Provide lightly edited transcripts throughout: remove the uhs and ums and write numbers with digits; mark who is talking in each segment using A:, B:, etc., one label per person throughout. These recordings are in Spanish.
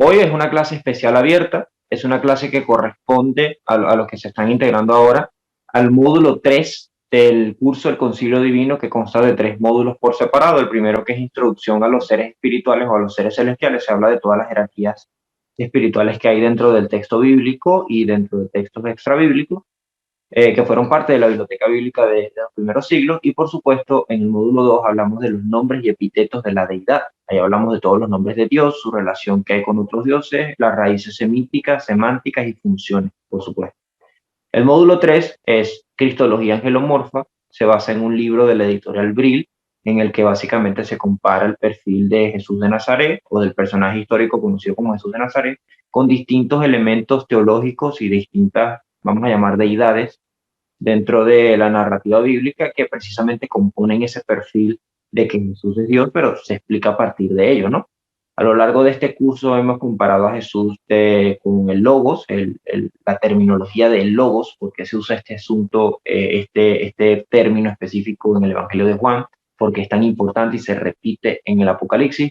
A: hoy es una clase especial abierta, es una clase que corresponde a los que se están integrando ahora al módulo 3 del curso del Concilio Divino, que consta de 3 módulos por separado. El primero, que es Introducción a los seres espirituales o a los seres celestiales, se habla de todas las jerarquías espirituales que hay dentro del texto bíblico y dentro de textos extrabíblicos, que fueron parte de la biblioteca bíblica de los primeros siglos. Y por supuesto, en el módulo 2 hablamos de los nombres y epítetos de la deidad. Ahí hablamos de todos los nombres de Dios, su relación que hay con otros dioses, las raíces semíticas, semánticas y funciones, por supuesto. El módulo 3 es Cristología Angelomorfa, se basa en un libro de la editorial Brill, en el que básicamente se compara el perfil de Jesús de Nazaret, o del personaje histórico conocido como Jesús de Nazaret, con distintos elementos teológicos y distintas, vamos a llamar, deidades dentro de la narrativa bíblica, que precisamente componen ese perfil de que Jesús es Dios, pero se explica a partir de ello, ¿no? A lo largo de este curso hemos comparado a Jesús con el Logos, la terminología del Logos, porque se usa este asunto, este término específico en el Evangelio de Juan, porque es tan importante y se repite en el Apocalipsis,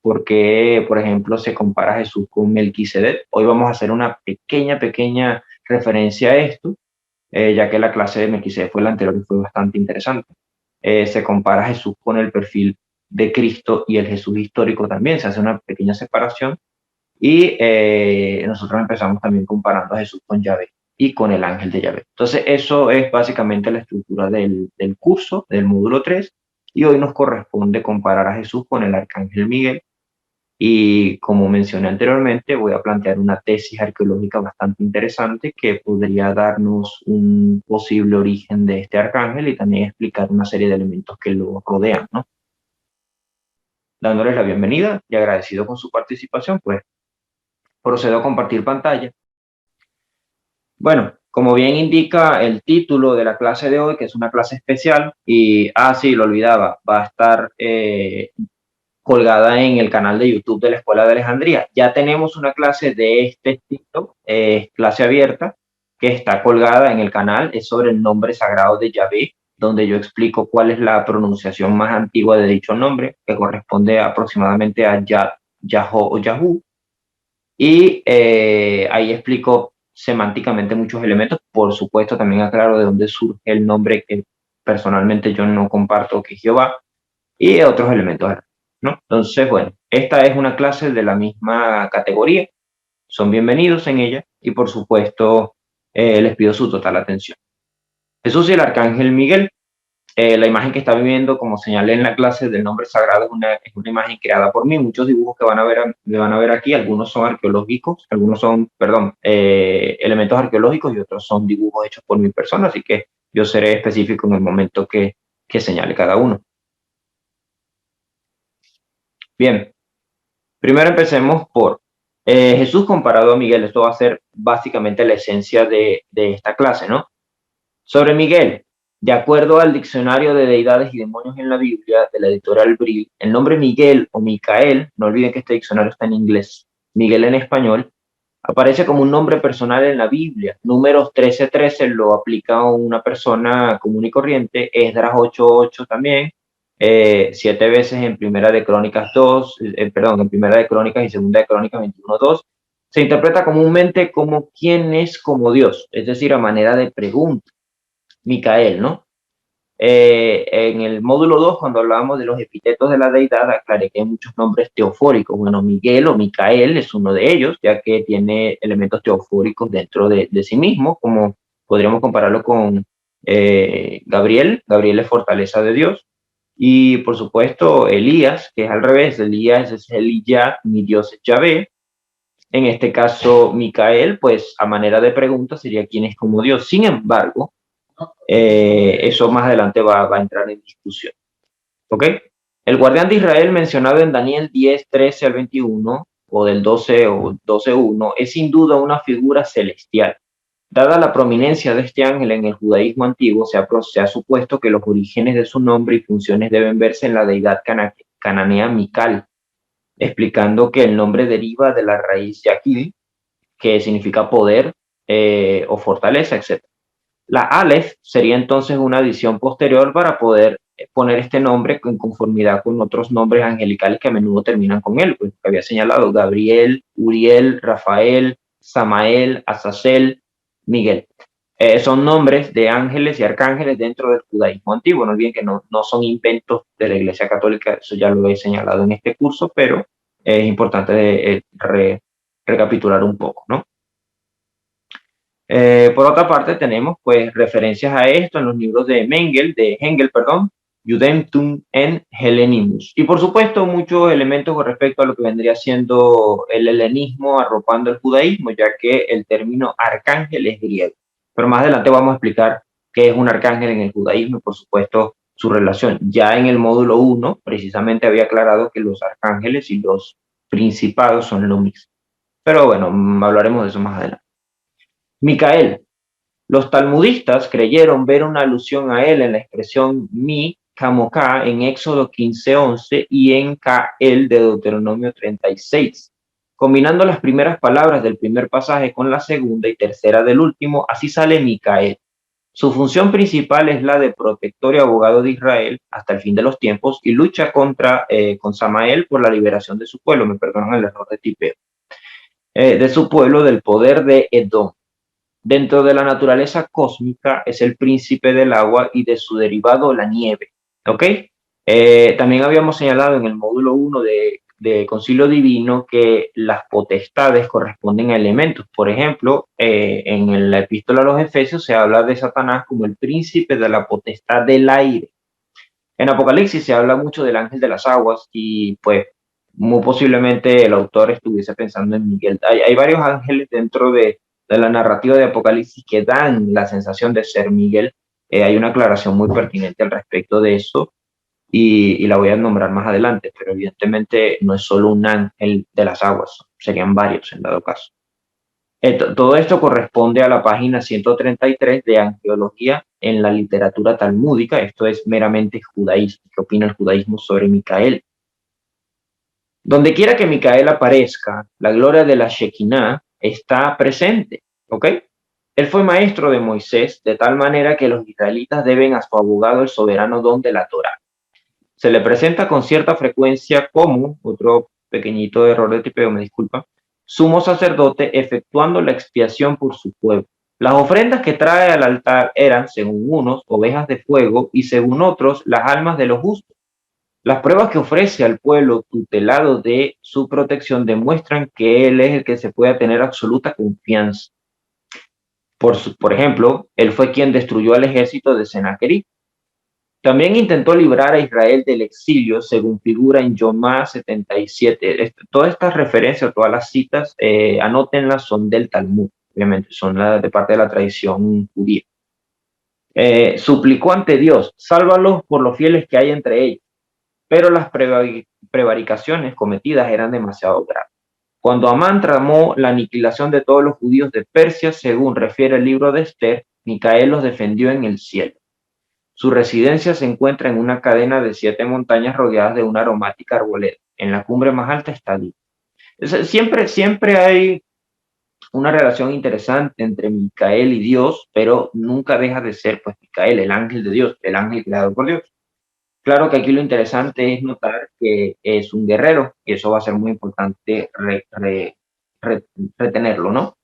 A: porque, por ejemplo, se compara a Jesús con Melquisedec. Hoy vamos a hacer una pequeña referencia a esto, ya que la clase de Melquisedec fue la anterior y fue bastante interesante. Se compara a Jesús con el perfil de Cristo y el Jesús histórico también, se hace una pequeña separación, y nosotros empezamos también comparando a Jesús con Yahvé y con el ángel de Yahvé. Entonces eso es básicamente la estructura del curso, del módulo 3, y hoy nos corresponde comparar a Jesús con el arcángel Miguel. Y como mencioné anteriormente, voy a plantear una tesis arqueológica bastante interesante que podría darnos un posible origen de este arcángel y también explicar una serie de elementos que lo rodean, ¿no? Dándoles la bienvenida y agradecido con su participación, pues procedo a compartir pantalla. Bueno, como bien indica el título de la clase de hoy, que es una clase especial, y, sí, lo olvidaba, va a estar colgada en el canal de YouTube de la Escuela de Alejandría. Ya tenemos una clase de este estilo, clase abierta, que está colgada en el canal, es sobre el nombre sagrado de Yahvé, donde yo explico cuál es la pronunciación más antigua de dicho nombre, que corresponde aproximadamente a Yahó o Yahú. Y ahí explico semánticamente muchos elementos. Por supuesto, también aclaro de dónde surge el nombre que personalmente yo no comparto, que es Jehová, y otros elementos, ¿no? Entonces, bueno, esta es una clase de la misma categoría, son bienvenidos en ella, y por supuesto les pido su total atención. Jesús y el arcángel Miguel. La imagen que está viendo, como señalé en la clase del nombre sagrado, es una imagen creada por mí. Muchos dibujos que van a ver aquí, algunos son arqueológicos, algunos son, perdón, elementos arqueológicos, y otros son dibujos hechos por mi persona, así que yo seré específico en el momento que señale cada uno. Bien, primero empecemos por Jesús comparado a Miguel. Esto va a ser básicamente la esencia de esta clase, ¿no? Sobre Miguel, de acuerdo al diccionario de deidades y demonios en la Biblia de la editorial Brill, el nombre Miguel o Micael, no olviden que este diccionario está en inglés, Miguel en español, aparece como un nombre personal en la Biblia. Números 13:13 lo aplica a una persona común y corriente, Esdras 8:8 también, 7 veces en Primera de Crónicas 2, perdón, en Primera de Crónicas y Segunda de Crónicas 21:2. Se interpreta comúnmente como quién es como Dios, es decir, a manera de pregunta. Micael, ¿no? En el módulo 2, cuando hablábamos de los epítetos de la deidad, aclaré que hay muchos nombres teofóricos. Bueno, Miguel o Micael es uno de ellos, ya que tiene elementos teofóricos dentro de sí mismo, como podríamos compararlo con Gabriel. Gabriel es fortaleza de Dios. Y por supuesto, Elías, que es al revés. Elías es Eliyah, mi Dios es Yahvé. En este caso, Micael, pues a manera de pregunta sería quién es como Dios. Sin embargo, eso más adelante va a entrar en discusión. ¿Ok? El guardián de Israel mencionado en Daniel 10:13 al 21, o del 12 o 12:1, es sin duda una figura celestial. Dada la prominencia de este ángel en el judaísmo antiguo, se ha supuesto que los orígenes de su nombre y funciones deben verse en la deidad cananea Mical, explicando que el nombre deriva de la raíz Yaquil, que significa poder o fortaleza, etc. La Aleph sería entonces una adición posterior para poder poner este nombre en conformidad con otros nombres angelicales que a menudo terminan con él, pues había señalado Gabriel, Uriel, Rafael, Samael, Azazel, Miguel. Son nombres de ángeles y arcángeles dentro del judaísmo antiguo. No olviden que no son inventos de la Iglesia Católica, eso ya lo he señalado en este curso, pero es importante recapitular un poco, ¿no? Por otra parte, tenemos pues referencias a esto en los libros de Hengel, Judentum en Hellenimus. Y por supuesto, muchos elementos con respecto a lo que vendría siendo el helenismo arropando el judaísmo, ya que el término arcángel es griego. Pero más adelante vamos a explicar qué es un arcángel en el judaísmo y por supuesto su relación. Ya en el módulo 1, precisamente había aclarado que los arcángeles y los principados son lo mismo. Pero bueno, hablaremos de eso más adelante. Micael. Los talmudistas creyeron ver una alusión a él en la expresión mi, Kamoká, en Éxodo 15:11 y en Kael de Deuteronomio 36. Combinando las primeras palabras del primer pasaje con la segunda y tercera del último, así sale Micael. Su función principal es la de protector y abogado de Israel hasta el fin de los tiempos y lucha con Samael por la liberación de su pueblo, me perdonan el error de tipeo, de su pueblo del poder de Edom. Dentro de la naturaleza cósmica es el príncipe del agua y de su derivado la nieve. ¿Ok? También habíamos señalado en el módulo 1 de Concilio Divino que las potestades corresponden a elementos. Por ejemplo, en la epístola a los Efesios se habla de Satanás como el príncipe de la potestad del aire. En Apocalipsis se habla mucho del ángel de las aguas y pues muy posiblemente el autor estuviese pensando en Miguel. Hay varios ángeles dentro de la narrativa de Apocalipsis que dan la sensación de ser Miguel. Hay una aclaración muy pertinente al respecto de eso y la voy a nombrar más adelante, pero evidentemente no es solo un ángel de las aguas, serían varios en dado caso. Todo esto corresponde a la página 133 de Angeología en la literatura talmúdica. Esto es meramente judaísmo. ¿Qué opina el judaísmo sobre Micael? Donde quiera que Micael aparezca, la gloria de la Shekinah está presente, ¿ok? Él fue maestro de Moisés, de tal manera que los israelitas deben a su abogado el soberano don de la Torá. Se le presenta con cierta frecuencia como, otro pequeñito error de tipeo, me disculpa, sumo sacerdote efectuando la expiación por su pueblo. Las ofrendas que trae al altar eran, según unos, ovejas de fuego y según otros, las almas de los justos. Las pruebas que ofrece al pueblo tutelado de su protección demuestran que él es el que se puede tener absoluta confianza. Por ejemplo, él fue quien destruyó al ejército de Sennacherib. También intentó librar a Israel del exilio, según figura en Yomá 77. Todas estas referencias, todas las citas, anótenlas, son del Talmud, obviamente, son de parte de la tradición judía. Suplicó ante Dios, sálvalos por los fieles que hay entre ellos, pero las prevaricaciones cometidas eran demasiado graves. Cuando Amán tramó la aniquilación de todos los judíos de Persia, según refiere el libro de Esther, Micael los defendió en el cielo. Su residencia se encuentra en una cadena de 7 montañas rodeadas de una aromática arboleda. En la cumbre más alta está Dios. Siempre hay una relación interesante entre Micael y Dios, pero nunca deja de ser pues Micael, el ángel de Dios, el ángel creado por Dios. Claro que aquí lo interesante es notar que es un guerrero y eso va a ser muy importante retenerlo, ¿no?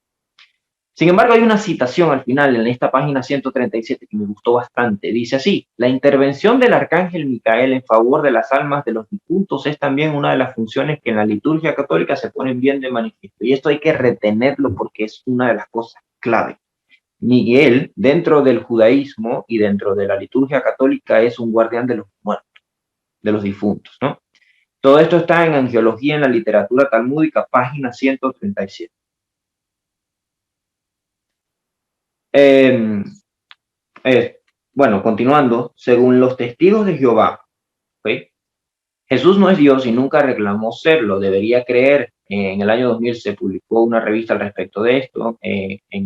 A: Sin embargo, hay una citación al final en esta página 137 que me gustó bastante. Dice así: la intervención del arcángel Micael en favor de las almas de los difuntos es también una de las funciones que en la liturgia católica se ponen bien de manifiesto. Y esto hay que retenerlo porque es una de las cosas clave. Miguel, dentro del judaísmo y dentro de la liturgia católica, es un guardián de los muertos, de los difuntos, ¿no? Todo esto está en Angeología en la literatura talmúdica, página 137. Bueno, continuando, según los testigos de Jehová, ¿okay? Jesús no es Dios y nunca reclamó serlo, debería creer. En el año 2000 se publicó una revista al respecto de esto,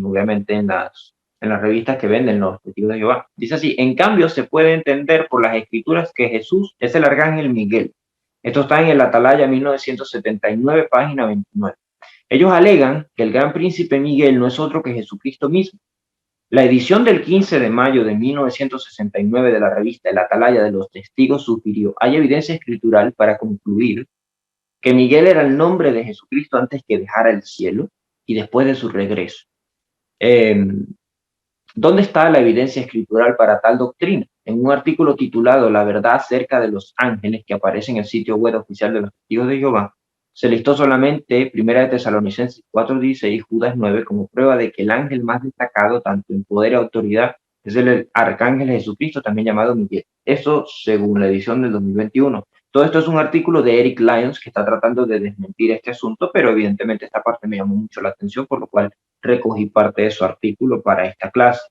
A: obviamente en las revistas que venden los testigos de Jehová. Dice así: en cambio se puede entender por las escrituras que Jesús es el arcángel Miguel. Esto está en el Atalaya 1979, página 29. Ellos alegan que el gran príncipe Miguel no es otro que Jesucristo mismo. La edición del 15 de mayo de 1969 de la revista El Atalaya de los Testigos sugirió: hay evidencia escritural para concluir que Miguel era el nombre de Jesucristo antes que dejara el cielo y después de su regreso. Eh, ¿Dónde está la evidencia escritural para tal doctrina? En un artículo titulado La verdad acerca de los ángeles, que aparece en el sitio web oficial de los Testigos de Jehová, se listó solamente 1 de Tesalonicenses 4:16, Judas 9, como prueba de que el ángel más destacado, tanto en poder y autoridad, es el arcángel Jesucristo, también llamado Miguel. Eso según la edición del 2021. Todo esto es un artículo de Eric Lyons que está tratando de desmentir este asunto, pero evidentemente esta parte me llamó mucho la atención, por lo cual recogí parte de su artículo para esta clase.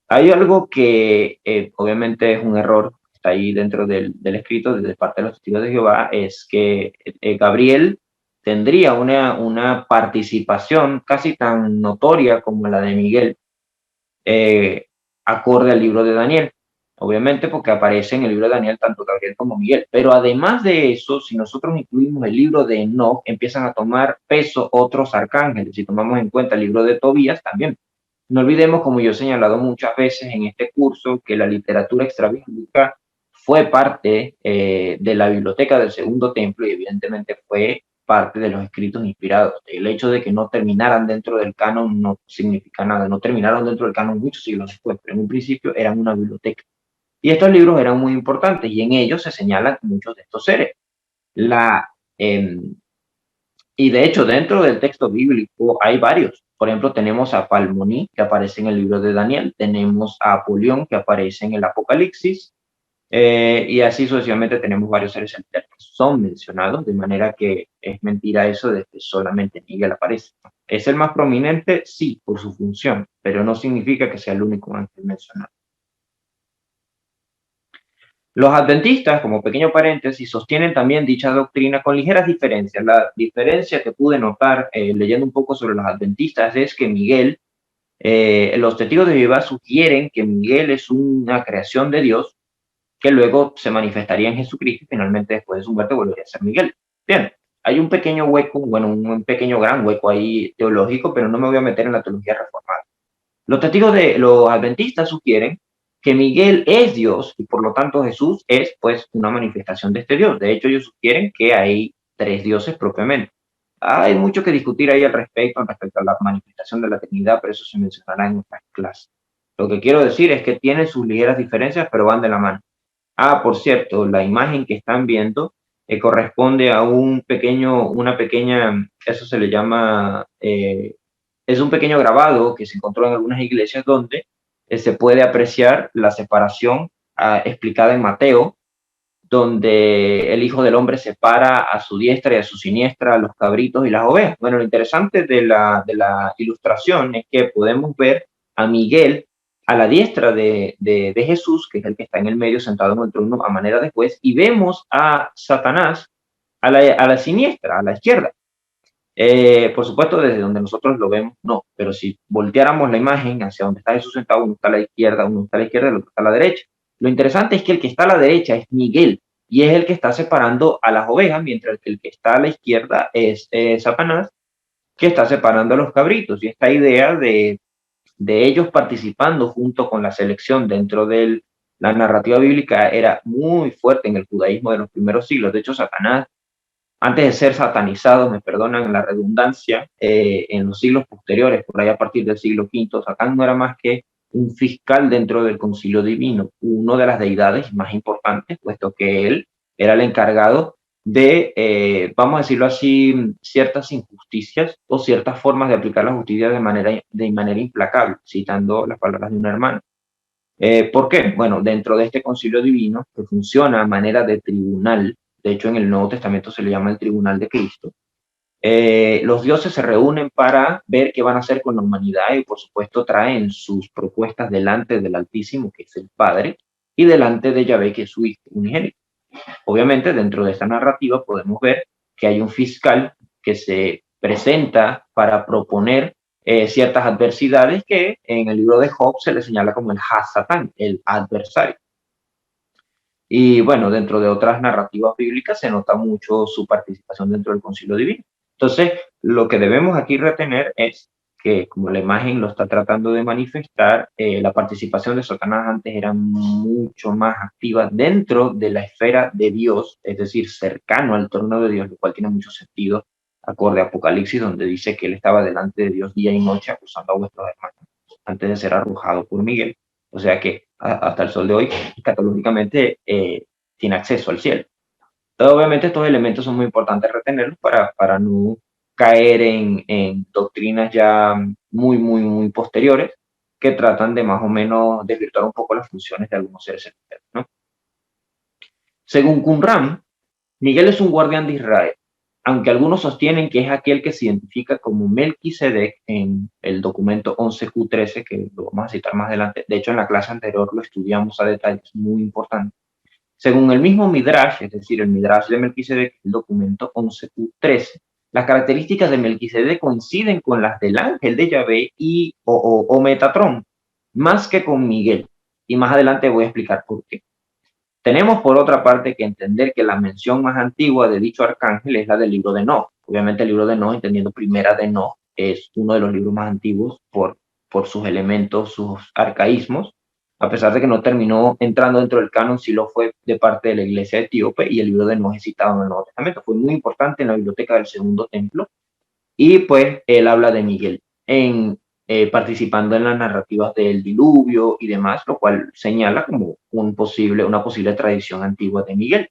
A: Hay algo que obviamente es un error, está ahí dentro del escrito de parte de los testigos de Jehová, es que Gabriel tendría una participación casi tan notoria como la de Miguel, eh, acorde al libro de Daniel. Obviamente porque aparece en el libro de Daniel tanto Gabriel como Miguel. Pero además de eso, si nosotros incluimos el libro de Enoch, empiezan a tomar peso otros arcángeles. Si tomamos en cuenta el libro de Tobías, también. No olvidemos, como yo he señalado muchas veces en este curso, que la literatura extrabíblica fue parte de la biblioteca del Segundo Templo y evidentemente fue parte de los escritos inspirados. El hecho de que no terminaran dentro del canon no significa nada. No terminaron dentro del canon muchos siglos después, pero en un principio eran una biblioteca. Y estos libros eran muy importantes y en ellos se señalan muchos de estos seres. La, eh, y de hecho, dentro del texto bíblico hay varios. Por ejemplo, tenemos a Palmoní, que aparece en el libro de Daniel, tenemos a Apolión, que aparece en el Apocalipsis, y así sucesivamente tenemos varios seres celestiales que son mencionados, de manera que es mentira eso de que solamente Miguel aparece. ¿Es el más prominente? Sí, por su función, pero no significa que sea el único ángel mencionado. Los adventistas, como pequeño paréntesis, sostienen también dicha doctrina con ligeras diferencias. La diferencia que pude notar leyendo un poco sobre los adventistas es que Miguel, los testigos de Jehová sugieren que Miguel es una creación de Dios que luego se manifestaría en Jesucristo y finalmente después de su muerte volvería a ser Miguel. Bien, hay un pequeño hueco, bueno, un pequeño gran hueco ahí teológico, pero no me voy a meter en la teología reformada. Los adventistas sugieren que Miguel es Dios y por lo tanto Jesús es pues una manifestación de este Dios. De hecho, ellos sugieren que hay tres dioses propiamente. Hay mucho que discutir ahí al respecto a la manifestación de la Trinidad, pero eso se mencionará en otras clases. Lo que quiero decir es que tienen sus ligeras diferencias, pero van de la mano. Ah, por cierto, la imagen que están viendo corresponde a una pequeña, eso se le llama, es un pequeño grabado que se encontró en algunas iglesias donde se puede apreciar la separación explicada en Mateo, donde el Hijo del Hombre separa a su diestra y a su siniestra a los cabritos y las ovejas. Bueno, lo interesante de la ilustración es que podemos ver a Miguel a la diestra de Jesús, que es el que está en el medio sentado en el trono a manera de juez, y vemos a Satanás a la siniestra, a la izquierda. Por supuesto, desde donde nosotros lo vemos, no, pero si volteáramos la imagen hacia donde está Jesús sentado, uno está a la izquierda, uno está a la izquierda y el otro está a la derecha. Lo interesante es que el que está a la derecha es Miguel y es el que está separando a las ovejas, mientras que el que está a la izquierda es Satanás, que está separando a los cabritos. Y esta idea de ellos participando junto con la selección dentro de la narrativa bíblica era muy fuerte en el judaísmo de los primeros siglos. De hecho, Satanás, antes de ser satanizado, me perdonan la redundancia, en los siglos posteriores, por ahí a partir del siglo V, Satán no era más que un fiscal dentro del concilio divino, uno de las deidades más importantes, puesto que él era el encargado de, vamos a decirlo así, ciertas injusticias o ciertas formas de aplicar la justicia de manera implacable, citando las palabras de un hermano. ¿Por qué? Bueno, dentro de este concilio divino, que funciona a manera de tribunal, de hecho en el Nuevo Testamento se le llama el tribunal de Cristo, los dioses se reúnen para ver qué van a hacer con la humanidad y por supuesto traen sus propuestas delante del Altísimo, que es el Padre, y delante de Yahvé, que es su Hijo unigénito. Obviamente dentro de esta narrativa podemos ver que hay un fiscal que se presenta para proponer ciertas adversidades que en el libro de Job se le señala como el Hasatán, el adversario. Y bueno, dentro de otras narrativas bíblicas se nota mucho su participación dentro del concilio divino. Entonces, lo que debemos aquí retener es que, como la imagen lo está tratando de manifestar, la participación de Satanás antes era mucho más activa dentro de la esfera de Dios, es decir, cercano al trono de Dios, lo cual tiene mucho sentido, acorde a Apocalipsis, donde dice que él estaba delante de Dios día y noche acusando a vuestros hermanos antes de ser arrojado por Miguel. O sea que hasta el sol de hoy, escatológicamente, tiene acceso al cielo. Entonces, obviamente estos elementos son muy importantes retenerlos para no caer en doctrinas ya muy posteriores que tratan de más o menos desvirtuar un poco las funciones de algunos seres celestiales, ¿no? Según Qumran, Miguel es un guardián de Israel, aunque algunos sostienen que es aquel que se identifica como Melquisedec en el documento 11Q13, que lo vamos a citar más adelante. De hecho, en la clase anterior lo estudiamos a detalle, es muy importante. Según el mismo Midrash, es decir, el Midrash de Melquisedec, el documento 11Q13, las características de Melquisedec coinciden con las del ángel de Yahvé o Metatrón, más que con Miguel. Y más adelante voy a explicar por qué. Tenemos por otra parte que entender que la mención más antigua de dicho arcángel es la del libro de Enoch. Obviamente el libro de Enoch, entendiendo primera de Enoch, es uno de los libros más antiguos por sus elementos, sus arcaísmos, a pesar de que no terminó entrando dentro del canon, sí lo fue de parte de la iglesia etíope, y el libro de Enoch es citado en el Nuevo Testamento. Fue muy importante en la biblioteca del Segundo Templo, y pues él habla de Miguel participando en las narrativas del diluvio y demás, lo cual señala como una posible tradición antigua de Miguel.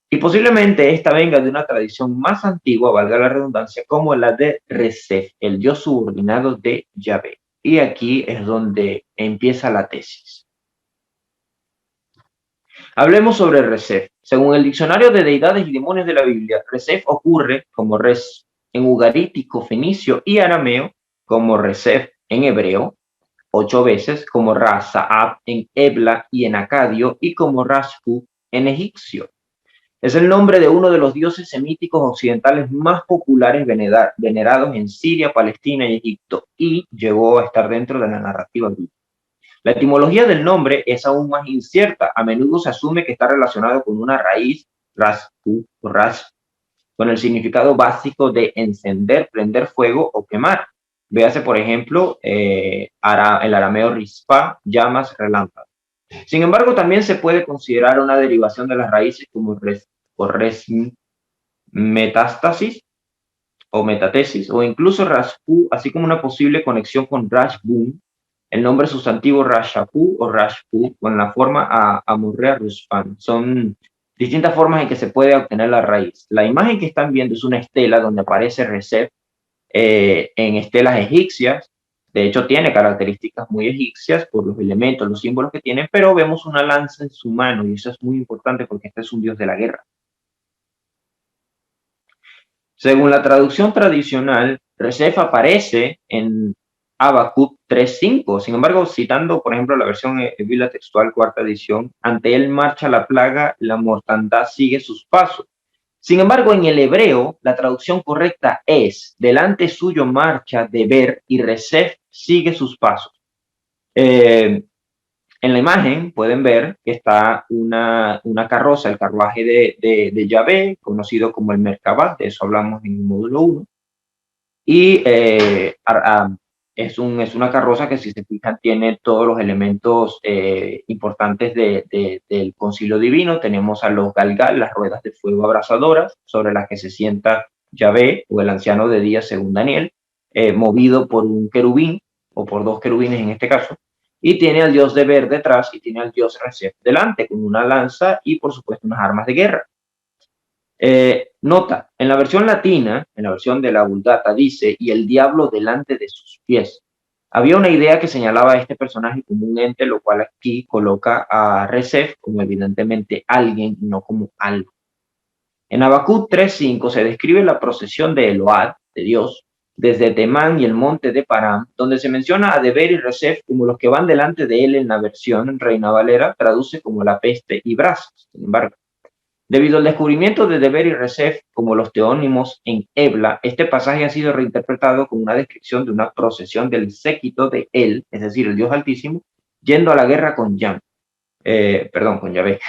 A: Y posiblemente esta venga de una tradición más antigua, valga la redundancia, como la de Resef, el dios subordinado de Yahvé. Y aquí es donde empieza la tesis. Hablemos sobre Resef. Según el diccionario de deidades y demonios de la Biblia, Resef ocurre como Res en ugarítico, fenicio y arameo, como Resef en hebreo, 8 veces, como Ra-Saab en hebla y en acadio, y como Rashpu en egipcio. Es el nombre de uno de los dioses semíticos occidentales más populares venerados en Siria, Palestina y Egipto, y llegó a estar dentro de la narrativa bíblica. La etimología del nombre es aún más incierta. A menudo se asume que está relacionado con una raíz, Rashpu o Rash, con el significado básico de encender, prender fuego o quemar. Véase, por ejemplo, el arameo rispa, llamas, relámpagos. Sin embargo, también se puede considerar una derivación de las raíces como metástasis o metatesis, o incluso Rashpu, así como una posible conexión con Rashbun, el nombre sustantivo Rashapu o Rashpu, con la forma Amurrea Ruspan. Son distintas formas en que se puede obtener la raíz. La imagen que están viendo es una estela donde aparece Recep en estelas egipcias. De hecho, tiene características muy egipcias por los elementos, los símbolos que tiene, pero vemos una lanza en su mano y eso es muy importante porque este es un dios de la guerra. Según la traducción tradicional, Recep aparece en Habacuc 3:5. Sin embargo, citando, por ejemplo, la versión Biblia textual, cuarta edición, ante él marcha la plaga, la mortandad sigue sus pasos. Sin embargo, en el hebreo, la traducción correcta es, delante suyo marcha de ver y Recep sigue sus pasos. En la imagen pueden ver que está una carroza, el carruaje de Yahvé, conocido como el Merkabah, de eso hablamos en el módulo 1. Y es una carroza que, si se fijan, tiene todos los elementos importantes del concilio divino. Tenemos a los Galgal, las ruedas de fuego abrasadoras, sobre las que se sienta Yahvé, o el anciano de día, según Daniel, movido por un querubín, o por dos querubines en este caso, y tiene al dios de Ver detrás, y tiene al dios Recep delante, con una lanza y, por supuesto, unas armas de guerra. Nota, en la versión latina, en la versión de la Vulgata, dice, y el diablo delante de sus pies. Había una idea que señalaba a este personaje como un ente, lo cual aquí coloca a Recep como evidentemente alguien y no como algo. En Habacuc 3:5 se describe la procesión de Eload, de Dios, desde Temán y el monte de Param, donde se menciona a Deber y Recep como los que van delante de él. En la versión Reina Valera traduce como la peste y brasas. Sin embargo, debido al descubrimiento de Deber y Recep como los teónimos en Ebla, este pasaje ha sido reinterpretado como una descripción de una procesión del séquito de él, es decir, el Dios Altísimo, yendo a la guerra con con Yahvé.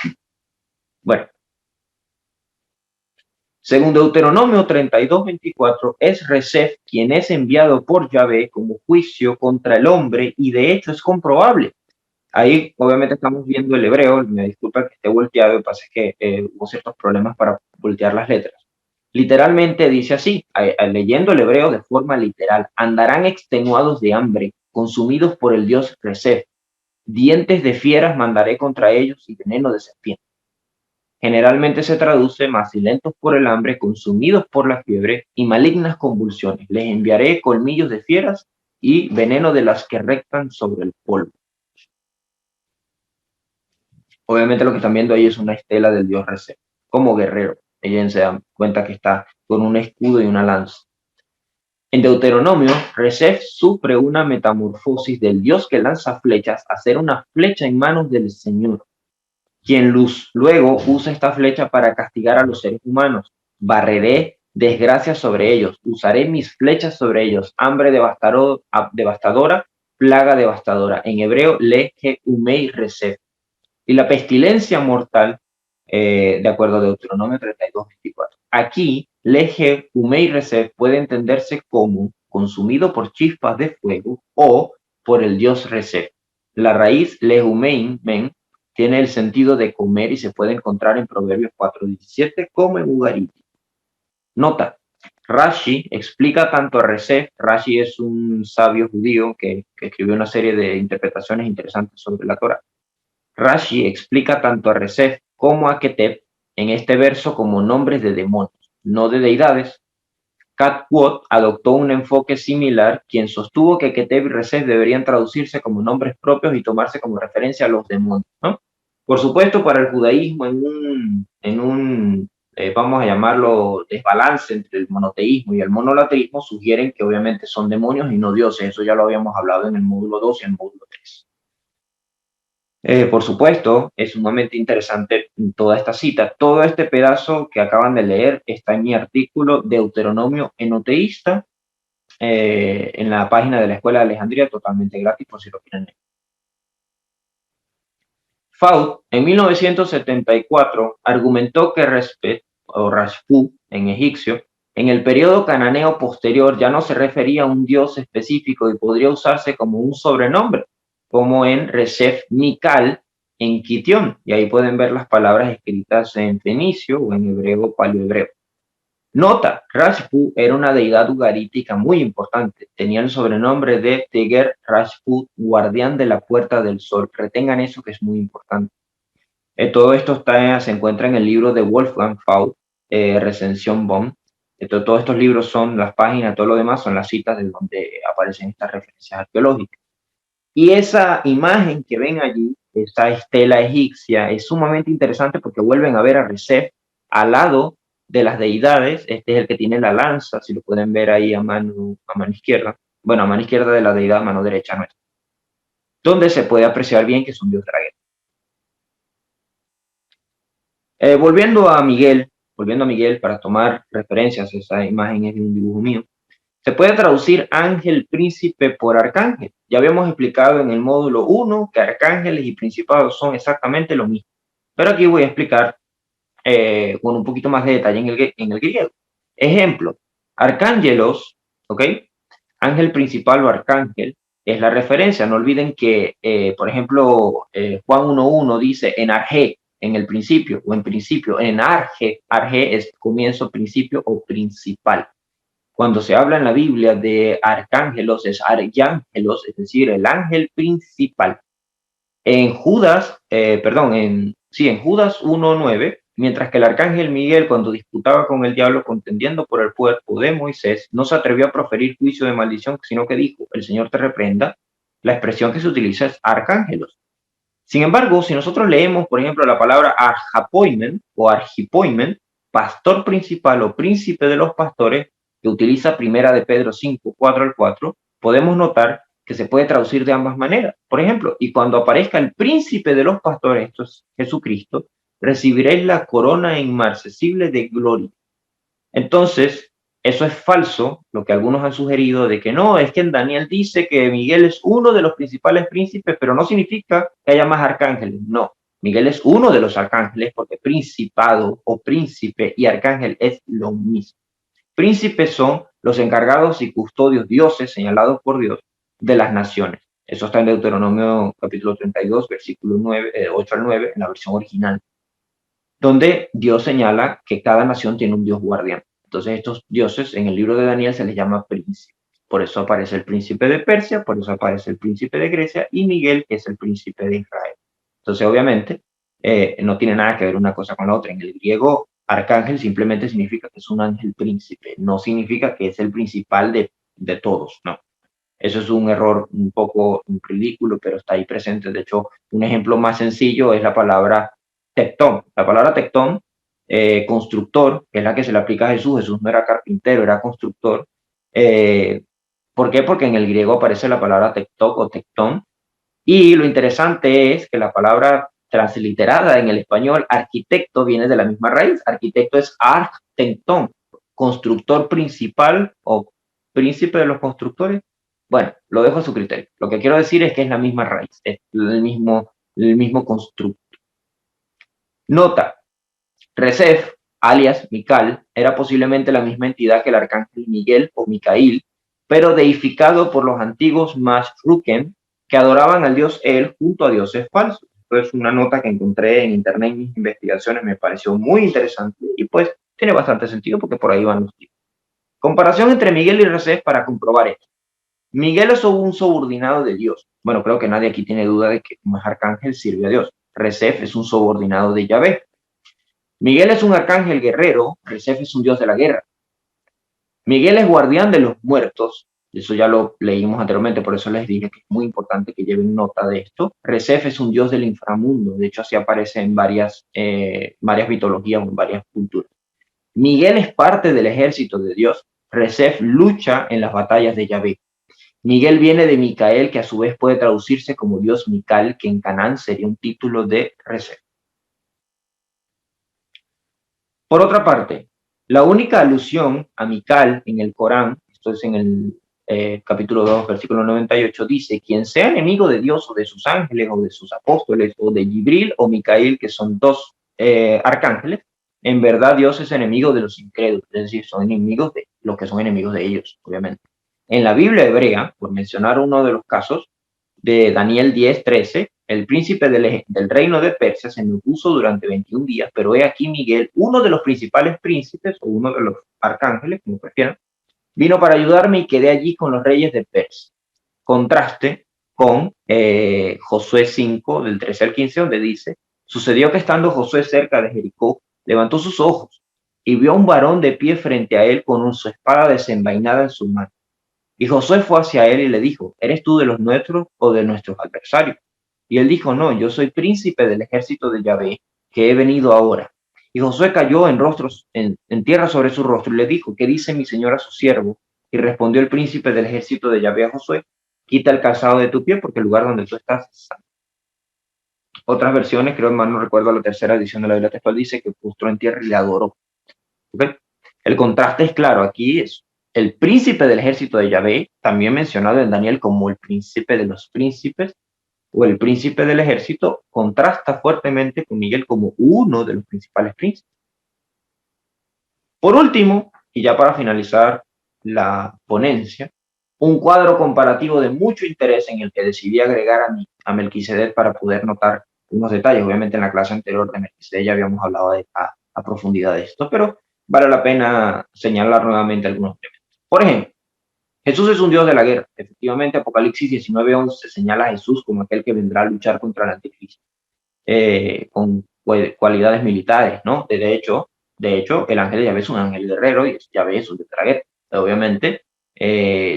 A: Bueno, Según Deuteronomio 32:24, es Resef quien es enviado por Yahvé como juicio contra el hombre y de hecho es comprobable. Ahí obviamente estamos viendo el hebreo, me disculpa que esté volteado, lo que pasa es que hubo ciertos problemas para voltear las letras. Literalmente dice así, leyendo el hebreo de forma literal, andarán extenuados de hambre, consumidos por el dios Resef. Dientes de fieras mandaré contra ellos y veneno de serpiente. Generalmente se traduce macilentos por el hambre, consumidos por la fiebre y malignas convulsiones. Les enviaré colmillos de fieras y veneno de las que rectan sobre el polvo. Obviamente lo que están viendo ahí es una estela del dios Resef, como guerrero. Ellos se dan cuenta que está con un escudo y una lanza. En Deuteronomio, Resef sufre una metamorfosis del dios que lanza flechas a ser una flecha en manos del Señor, quien luego usa esta flecha para castigar a los seres humanos. Barreré desgracia sobre ellos, usaré mis flechas sobre ellos, hambre devastadora, plaga devastadora. En hebreo, Leje Umei Resef. Y la pestilencia mortal, de acuerdo a Deuteronomio 32:24. Aquí, Leje Umei Resef puede entenderse como consumido por chispas de fuego o por el dios Resef. La raíz Lehumein men tiene el sentido de comer y se puede encontrar en Proverbios 4:17 como en Ugariti. Nota, Rashi explica tanto a Resef. Rashi es un sabio judío que escribió una serie de interpretaciones interesantes sobre la Torah. Rashi explica tanto a Resef como a Keteb en este verso como nombres de demonios, no de deidades. Katwot adoptó un enfoque similar, quien sostuvo que Keteb y Resef deberían traducirse como nombres propios y tomarse como referencia a los demonios, ¿no? Por supuesto, para el judaísmo, vamos a llamarlo, desbalance entre el monoteísmo y el monolatrismo, sugieren que obviamente son demonios y no dioses. Eso ya lo habíamos hablado en el módulo 2 y el módulo 3. Por supuesto, es sumamente interesante toda esta cita. Todo este pedazo que acaban de leer está en mi artículo Deuteronomio enoteísta, en la página de la Escuela de Alejandría, totalmente gratis por si lo quieren leer. Faut, en 1974, argumentó que Respet, o Rashpu en egipcio, en el periodo cananeo posterior ya no se refería a un dios específico y podría usarse como un sobrenombre, como en Resef Mikal en Kitión, y ahí pueden ver las palabras escritas en fenicio o en hebreo paleohebreo. Nota, Rashpu era una deidad ugarítica muy importante. Tenía el sobrenombre de Teger Rashput, guardián de la puerta del sol. Retengan eso que es muy importante. Todo esto se encuentra en el libro de Wolfgang Faut, Recensión Bonn. Todos estos libros son las páginas, todo lo demás son las citas de donde aparecen estas referencias arqueológicas. Y esa imagen que ven allí, esa estela egipcia, es sumamente interesante porque vuelven a ver a Resef al lado de las deidades. Este es el que tiene la lanza, si lo pueden ver ahí a mano izquierda. Bueno, a mano izquierda de la deidad, a mano derecha nuestra. Donde se puede apreciar bien que es un dios de la guerra. Volviendo a Miguel para tomar referencias, esa imagen es de un dibujo mío. Se puede traducir ángel príncipe por arcángel. Ya habíamos explicado en el módulo 1 que arcángeles y principados son exactamente lo mismo. Pero aquí voy a explicar con un poquito más de detalle en el griego. Ejemplo, arcángelos, ¿ok? Ángel principal o arcángel es la referencia. No olviden que, por ejemplo, Juan 1:1 dice en arge, en el principio o en principio, en arge. Arge es comienzo, principio o principal. Cuando se habla en la Biblia de arcángelos, es arcángelos, es decir, el ángel principal. En Judas, en Judas 1:9, mientras que el arcángel Miguel, cuando disputaba con el diablo contendiendo por el cuerpo de Moisés, no se atrevió a proferir juicio de maldición, sino que dijo, el Señor te reprenda. La expresión que se utiliza es arcángelos. Sin embargo, si nosotros leemos, por ejemplo, la palabra arjapoimen o arjipoimen, pastor principal o príncipe de los pastores, que utiliza Primera de Pedro 5:4-4, podemos notar que se puede traducir de ambas maneras. Por ejemplo, y cuando aparezca el príncipe de los pastores, esto es Jesucristo, recibiréis la corona inmarcesible de gloria. Entonces, eso es falso, lo que algunos han sugerido de que no, es que en Daniel dice que Miguel es uno de los principales príncipes, pero no significa que haya más arcángeles. No, Miguel es uno de los arcángeles porque principado o príncipe y arcángel es lo mismo. Príncipes son los encargados y custodios dioses señalados por Dios de las naciones. Eso está en Deuteronomio capítulo 32, versículo 9, 8 al 9, en la versión original, donde Dios señala que cada nación tiene un dios guardián. Entonces estos dioses en el libro de Daniel se les llama príncipes. Por eso aparece el príncipe de Persia, por eso aparece el príncipe de Grecia y Miguel, que es el príncipe de Israel. Entonces, obviamente, no tiene nada que ver una cosa con la otra. En el griego, arcángel simplemente significa que es un ángel príncipe, no significa que es el principal de todos, no. Eso es un error un poco ridículo, pero está ahí presente. De hecho, un ejemplo más sencillo es la palabra tectón. La palabra tectón, constructor, que es la que se le aplica a Jesús. Jesús no era carpintero, era constructor. ¿Por qué? Porque en el griego aparece la palabra tectok o tectón. Y lo interesante es que la palabra transliterada en el español, arquitecto, viene de la misma raíz. Arquitecto es architectón, constructor principal o príncipe de los constructores. Bueno, lo dejo a su criterio. Lo que quiero decir es que es la misma raíz, es el mismo constructo. Nota, Recef, alias Mical, era posiblemente la misma entidad que el arcángel Miguel o Micail, pero deificado por los antiguos Mashruken, que adoraban al dios El junto a dioses falsos. Esto es una nota que encontré en internet en mis investigaciones, me pareció muy interesante y pues tiene bastante sentido porque por ahí van los tips. Comparación entre Miguel y Recef para comprobar esto. Miguel es un subordinado de Dios. Bueno, creo que nadie aquí tiene duda de que como es arcángel sirve a Dios. Recef es un subordinado de Yahvé. Miguel es un arcángel guerrero, Recef es un dios de la guerra. Miguel es guardián de los muertos, eso ya lo leímos anteriormente, por eso les dije que es muy importante que lleven nota de esto. Recef es un dios del inframundo, de hecho así aparece en varias mitologías o en varias culturas. Miguel es parte del ejército de Dios, Recef lucha en las batallas de Yahvé. Miguel viene de Micael, que a su vez puede traducirse como Dios Mical, que en Canaán sería un título de Recef. Por otra parte, la única alusión a Mical en el Corán, esto es en el capítulo 2, versículo 98, dice, quien sea enemigo de Dios o de sus ángeles o de sus apóstoles o de Gibril o Micael, que son dos arcángeles, en verdad Dios es enemigo de los incrédulos, es decir, son enemigos de los que son enemigos de ellos, obviamente. En la Biblia hebrea, por mencionar uno de los casos, de Daniel 10:13, el príncipe del reino de Persia se me opuso durante 21 días, pero he aquí Miguel, uno de los principales príncipes o uno de los arcángeles, como prefieran, vino para ayudarme y quedé allí con los reyes de Persia. Contraste con Josué 5, del 13 al 15, donde dice, sucedió que estando Josué cerca de Jericó, levantó sus ojos y vio a un varón de pie frente a él con su espada desenvainada en su mano. Y Josué fue hacia él y le dijo, ¿eres tú de los nuestros o de nuestros adversarios? Y él dijo, no, yo soy príncipe del ejército de Yahvé, que he venido ahora. Y Josué cayó en tierra sobre su rostro y le dijo, ¿qué dice mi señor a su siervo? Y respondió el príncipe del ejército de Yahvé a Josué, quita el calzado de tu pie porque el lugar donde tú estás es santo. Otras versiones, creo, hermano, no recuerdo la tercera edición de la Biblia textual, dice que postró en tierra y le adoró. ¿Okay? El contraste es claro, aquí es el príncipe del ejército de Yahvé, también mencionado en Daniel como el príncipe de los príncipes o el príncipe del ejército, contrasta fuertemente con Miguel como uno de los principales príncipes. Por último, y ya para finalizar la ponencia, un cuadro comparativo de mucho interés en el que decidí agregar a Melquisedec para poder notar unos detalles. Obviamente en la clase anterior de Melquisedec ya habíamos hablado a profundidad de esto, pero vale la pena señalar nuevamente algunos elementos. Por ejemplo, Jesús es un Dios de la guerra. Efectivamente, Apocalipsis 19:11 señala a Jesús como aquel que vendrá a luchar contra el anticristo, con cualidades militares, ¿no? De hecho, el ángel de Yahvé es un ángel guerrero y Yahvé es un Dios de la guerra. Obviamente,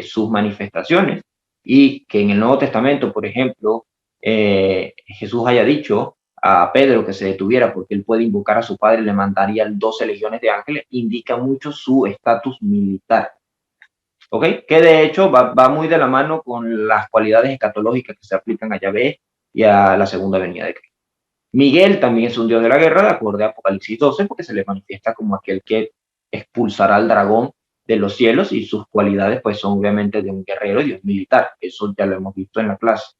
A: sus manifestaciones y que en el Nuevo Testamento, por ejemplo, Jesús haya dicho a Pedro que se detuviera porque él puede invocar a su padre y le mandaría 12 legiones de ángeles, indica mucho su estatus militar. ¿Ok? Que de hecho va muy de la mano con las cualidades escatológicas que se aplican a Yahvé y a la segunda venida de Cristo. Miguel también es un dios de la guerra, de acuerdo a Apocalipsis 12, porque se le manifiesta como aquel que expulsará al dragón de los cielos y sus cualidades pues son obviamente de un guerrero y dios militar. Eso ya lo hemos visto en la clase.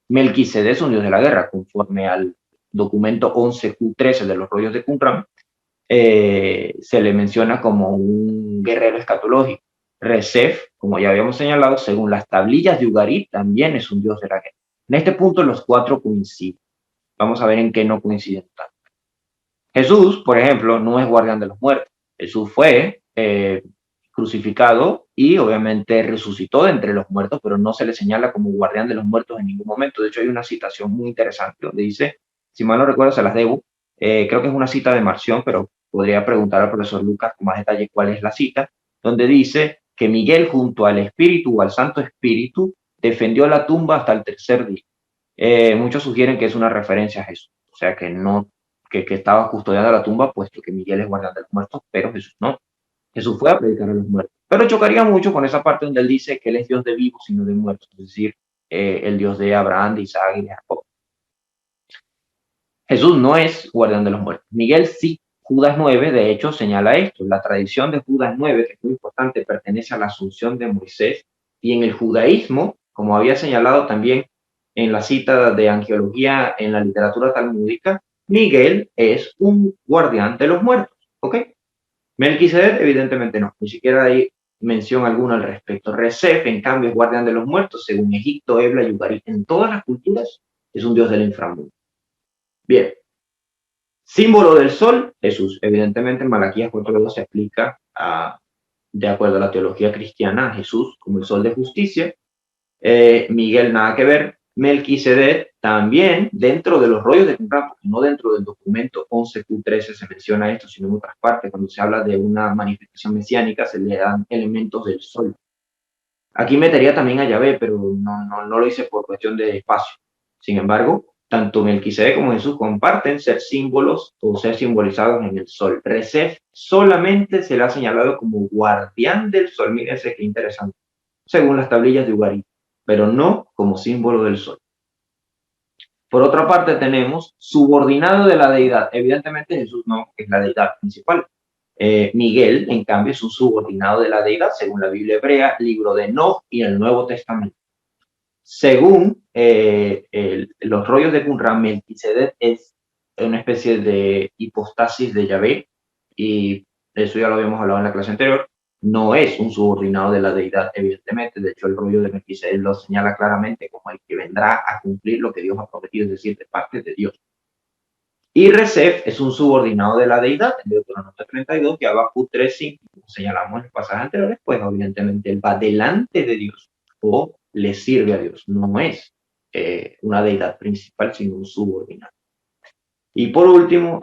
A: Melquisedec es un dios de la guerra, conforme al documento 11Q13 de los rollos de Qumran, se le menciona como un guerrero escatológico. Recef, como ya habíamos señalado, según las tablillas de Ugarit, también es un dios de la guerra. En este punto los cuatro coinciden. Vamos a ver en qué no coinciden tanto. Jesús, por ejemplo, no es guardián de los muertos. Jesús fue crucificado y obviamente resucitó de entre los muertos, pero no se le señala como guardián de los muertos en ningún momento. De hecho, hay una citación muy interesante donde dice, si mal no recuerdo, se las debo, creo que es una cita de Marción, pero podría preguntar al profesor Lucas con más detalle cuál es la cita, donde dice que Miguel junto al Espíritu o al Santo Espíritu defendió la tumba hasta el tercer día. Muchos sugieren que es una referencia a Jesús, o sea que no, que estaba custodiando la tumba, puesto que Miguel es guardián de los muertos, pero Jesús no. Jesús fue a predicar a los muertos. Pero chocaría mucho con esa parte donde él dice que él es Dios de vivos y no de muertos, es decir, el Dios de Abraham, de Isaac y de Jacob. Jesús no es guardián de los muertos. Miguel sí. Judas 9, de hecho, señala esto. La tradición de Judas 9, que es muy importante, pertenece a la asunción de Moisés. Y en el judaísmo, como había señalado también en la cita de angiología en la literatura talmúdica, Miguel es un guardián de los muertos. ¿Ok? Melquisedec, evidentemente no. Ni siquiera hay mención alguna al respecto. Recef, en cambio, es guardián de los muertos, según Egipto, Ebla y Ugarit. En todas las culturas es un dios del inframundo. Bien. Símbolo del sol, Jesús. Evidentemente en Malaquías 4:2 se explica, de acuerdo a la teología cristiana, a Jesús como el sol de justicia. Miguel nada que ver. Melquisedec también dentro de los rollos de Qumran, porque no dentro del documento 11Q13 se menciona esto, sino en otras partes, cuando se habla de una manifestación mesiánica se le dan elementos del sol. Aquí metería también a Yahvé, pero no lo hice por cuestión de espacio. Sin embargo, tanto Melquisedec como Jesús comparten ser símbolos o ser simbolizados en el sol. Recef solamente se le ha señalado como guardián del sol. Mírense qué interesante. Según las tablillas de Ugarit, pero no como símbolo del sol. Por otra parte, tenemos subordinado de la deidad. Evidentemente, Jesús no es la deidad principal. Miguel, en cambio, es un subordinado de la deidad, según la Biblia hebrea, libro de Enoch y el Nuevo Testamento. Según los rollos de Qumran, Melquisedec es una especie de hipostasis de Yahvé, y eso ya lo habíamos hablado en la clase anterior. No es un subordinado de la deidad, evidentemente. De hecho, el rollo de Melquisedec lo señala claramente como el que vendrá a cumplir lo que Dios ha prometido, es decir, de parte de Dios. Y Recef es un subordinado de la deidad, en Deuteronomio 32, y Habacuc 3:5, como señalamos en los pasajes anteriores, pues evidentemente él va delante de Dios o le sirve a Dios. No es una deidad principal, sino un subordinado. Y por último,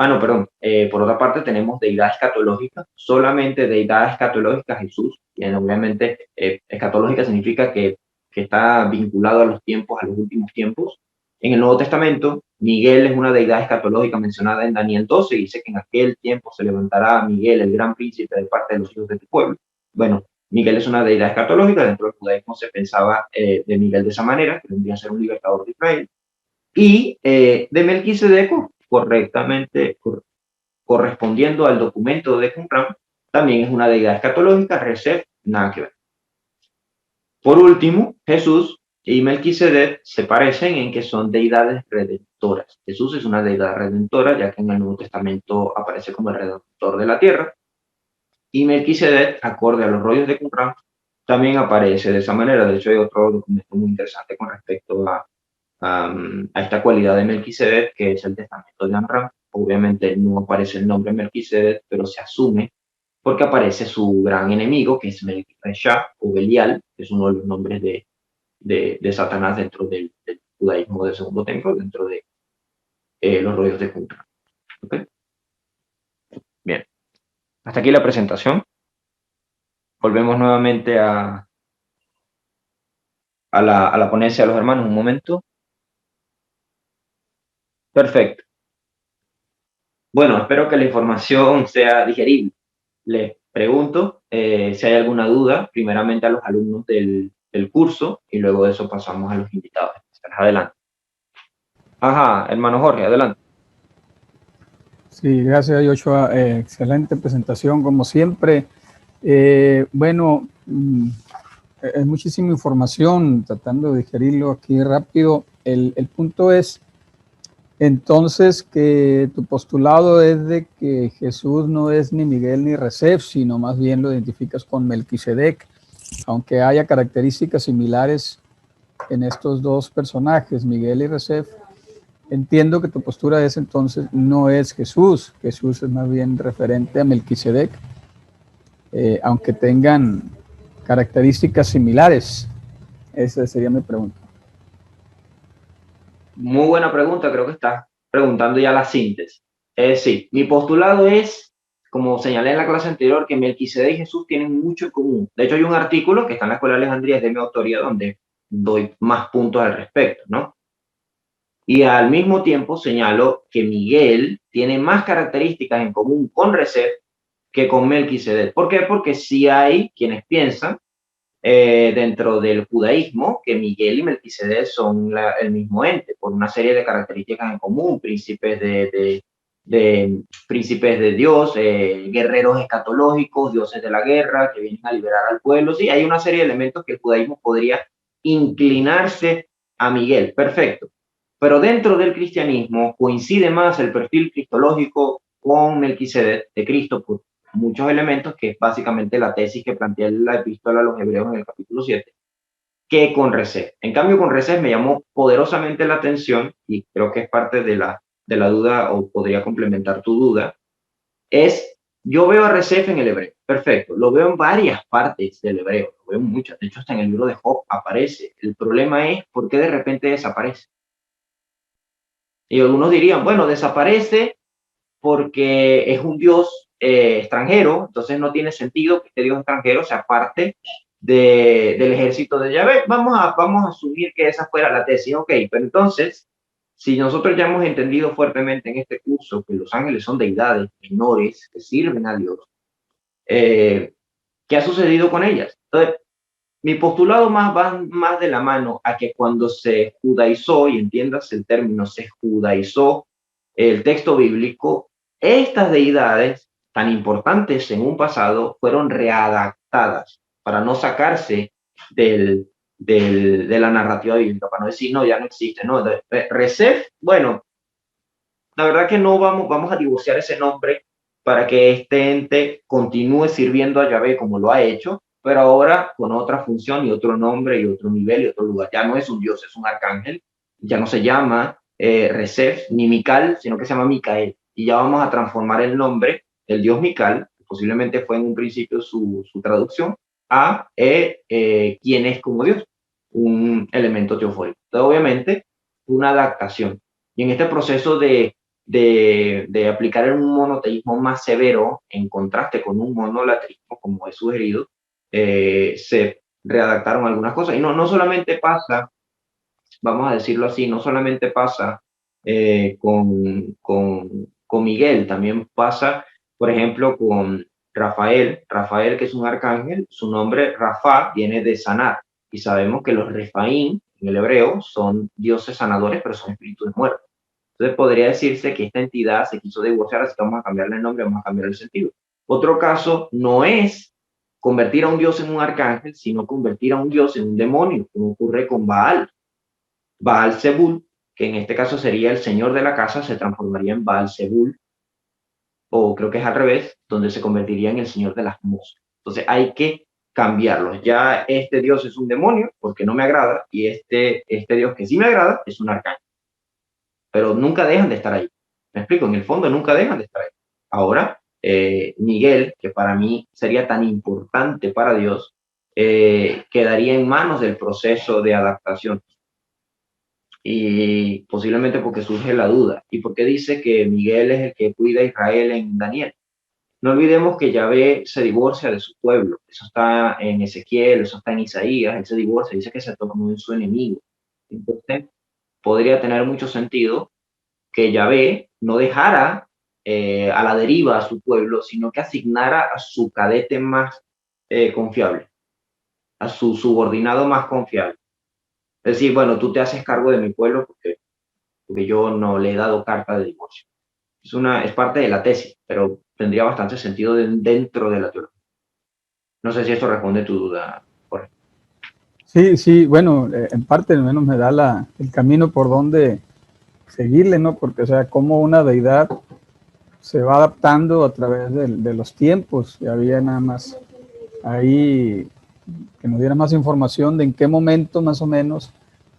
A: por otra parte tenemos deidad escatológica, solamente deidad escatológica Jesús, y obviamente escatológica significa que está vinculado a los tiempos, a los últimos tiempos. En el Nuevo Testamento, Miguel es una deidad escatológica mencionada en Daniel 12, y dice que en aquel tiempo se levantará Miguel, el gran príncipe de parte de los hijos de tu pueblo. Bueno, Miguel es una deidad escatológica, dentro del judaísmo se pensaba de Miguel de esa manera, que vendría a ser un libertador de Israel, y de Melquisedec, correctamente correspondiendo al documento de Qumran, también es una deidad escatológica. Recef, nada que ver. Por último, Jesús y Melquisedec se parecen en que son deidades redentoras. Jesús es una deidad redentora, ya que en el Nuevo Testamento aparece como el redentor de la tierra, y Melquisedec, acorde a los rollos de Qumran, también aparece de esa manera. De hecho, hay otro documento muy interesante con respecto a esta cualidad de Melquisedec, que es el testamento de Amram. Obviamente no aparece el nombre Melquisedec, pero se asume porque aparece su gran enemigo, que es Melquisedec o Belial, que es uno de los nombres de Satanás dentro del judaísmo del segundo templo, dentro de los rollos de Qumran. ¿Okay? Bien, hasta aquí la presentación. Volvemos nuevamente a la ponencia de los hermanos. Un momento. Perfecto. Bueno, espero que la información sea digerible. Les pregunto si hay alguna duda, primeramente a los alumnos del curso, y luego de eso pasamos a los invitados. Adelante. Ajá, hermano Jorge, adelante.
B: Sí, gracias, Joshua. Excelente presentación, como siempre. Bueno, es muchísima información, tratando de digerirlo aquí rápido. El punto es Entonces, que tu postulado es de que Jesús no es ni Miguel ni Recep, sino más bien lo identificas con Melquisedec, aunque haya características similares en estos dos personajes, Miguel y Recep. Entiendo que tu postura es entonces no es Jesús, Jesús es más bien referente a Melquisedec, aunque tengan características similares. Esa sería mi pregunta.
A: Muy buena pregunta, creo que estás preguntando ya la síntesis. Sí, mi postulado es, como señalé en la clase anterior, que Melquisedec y Jesús tienen mucho en común. De hecho, hay un artículo que está en la Escuela de Alejandría, es de mi autoría, donde doy más puntos al respecto, ¿no? Y al mismo tiempo señalo que Miguel tiene más características en común con Recep que con Melquisedec. ¿Por qué? Porque sí hay quienes piensan dentro del judaísmo que Miguel y Melquisedec son el mismo ente, por una serie de características en común, príncipes de Dios, guerreros escatológicos, dioses de la guerra, que vienen a liberar al pueblo. Sí, hay una serie de elementos que el judaísmo podría inclinarse a Miguel, perfecto. Pero dentro del cristianismo coincide más el perfil cristológico con Melquisedec de Cristo por muchos elementos, que es básicamente la tesis que plantea la epístola a los hebreos en el capítulo 7, que con Recep. En cambio, con Recep me llamó poderosamente la atención, y creo que es parte de la duda, o podría complementar tu duda, es, yo veo a Recep en el hebreo, perfecto, lo veo en varias partes del hebreo, lo veo en muchas, de hecho hasta en el libro de Job aparece. El problema es por qué de repente desaparece. Y algunos dirían, bueno, desaparece porque es un dios extranjero, entonces no tiene sentido que este dios extranjero sea parte del ejército de Yahvé. Vamos a asumir que esa fuera la tesis, ok, pero entonces, si nosotros ya hemos entendido fuertemente en este curso que los ángeles son deidades menores que sirven a Dios, ¿qué ha sucedido con ellas? Entonces, mi postulado más va más de la mano a que cuando se judaizó, y entiendas el término, se judaizó el texto bíblico, estas deidades tan importantes en un pasado fueron readaptadas para no sacarse de la narrativa bíblica, para no decir, no, ya no existe, no. Recep, bueno, la verdad que no vamos a divorciar ese nombre para que este ente continúe sirviendo a Yahvé como lo ha hecho, pero ahora con otra función y otro nombre y otro nivel y otro lugar. Ya no es un dios, es un arcángel. Ya no se llama Recep ni Mical, sino que se llama Micael. Y ya vamos a transformar el nombre del dios Mical, que posiblemente fue en un principio su traducción, a quién es como Dios, un elemento teofórico. Entonces, obviamente, una adaptación. Y en este proceso de aplicar un monoteísmo más severo en contraste con un monolatrismo, como he sugerido, se readaptaron algunas cosas. Y no solamente pasa, vamos a decirlo así, no solamente pasa con Miguel, también pasa, por ejemplo, con Rafael, que es un arcángel, su nombre Rafa viene de sanar. Y sabemos que los Refaín en el hebreo son dioses sanadores, pero son espíritus muertos. Entonces podría decirse que esta entidad se quiso divorciar, así que vamos a cambiarle el nombre, vamos a cambiar el sentido. Otro caso no es convertir a un dios en un arcángel, sino convertir a un dios en un demonio, como ocurre con Baal Zebul, que en este caso sería el señor de la casa, se transformaría en Baal Zebul, o creo que es al revés, donde se convertiría en el señor de las moscas. Entonces hay que cambiarlos. Ya este dios es un demonio, porque no me agrada, y este dios que sí me agrada es un arcángel. Pero nunca dejan de estar ahí. Me explico, en el fondo nunca dejan de estar ahí. Ahora, Miguel, que para mí sería tan importante para Dios, quedaría en manos del proceso de adaptación. Y posiblemente porque surge la duda. ¿Y por qué dice que Miguel es el que cuida a Israel en Daniel? No olvidemos que Yahvé se divorcia de su pueblo. Eso está en Ezequiel, eso está en Isaías. Él se divorcia, dice que se tornó en su enemigo. Entonces, podría tener mucho sentido que Yahvé no dejara a la deriva a su pueblo, sino que asignara a su cadete más confiable, a su subordinado más confiable. Es decir, bueno, tú te haces cargo de mi pueblo porque yo no le he dado carta de divorcio. Es parte de la tesis, pero tendría bastante sentido dentro de la teología. No sé si esto responde a tu duda, Jorge.
B: Sí, sí, bueno, en parte al menos me da el camino por donde seguirle, ¿no? Porque, o sea, como una deidad se va adaptando a través de los tiempos, y había nada más ahí que nos diera más información de en qué momento más o menos,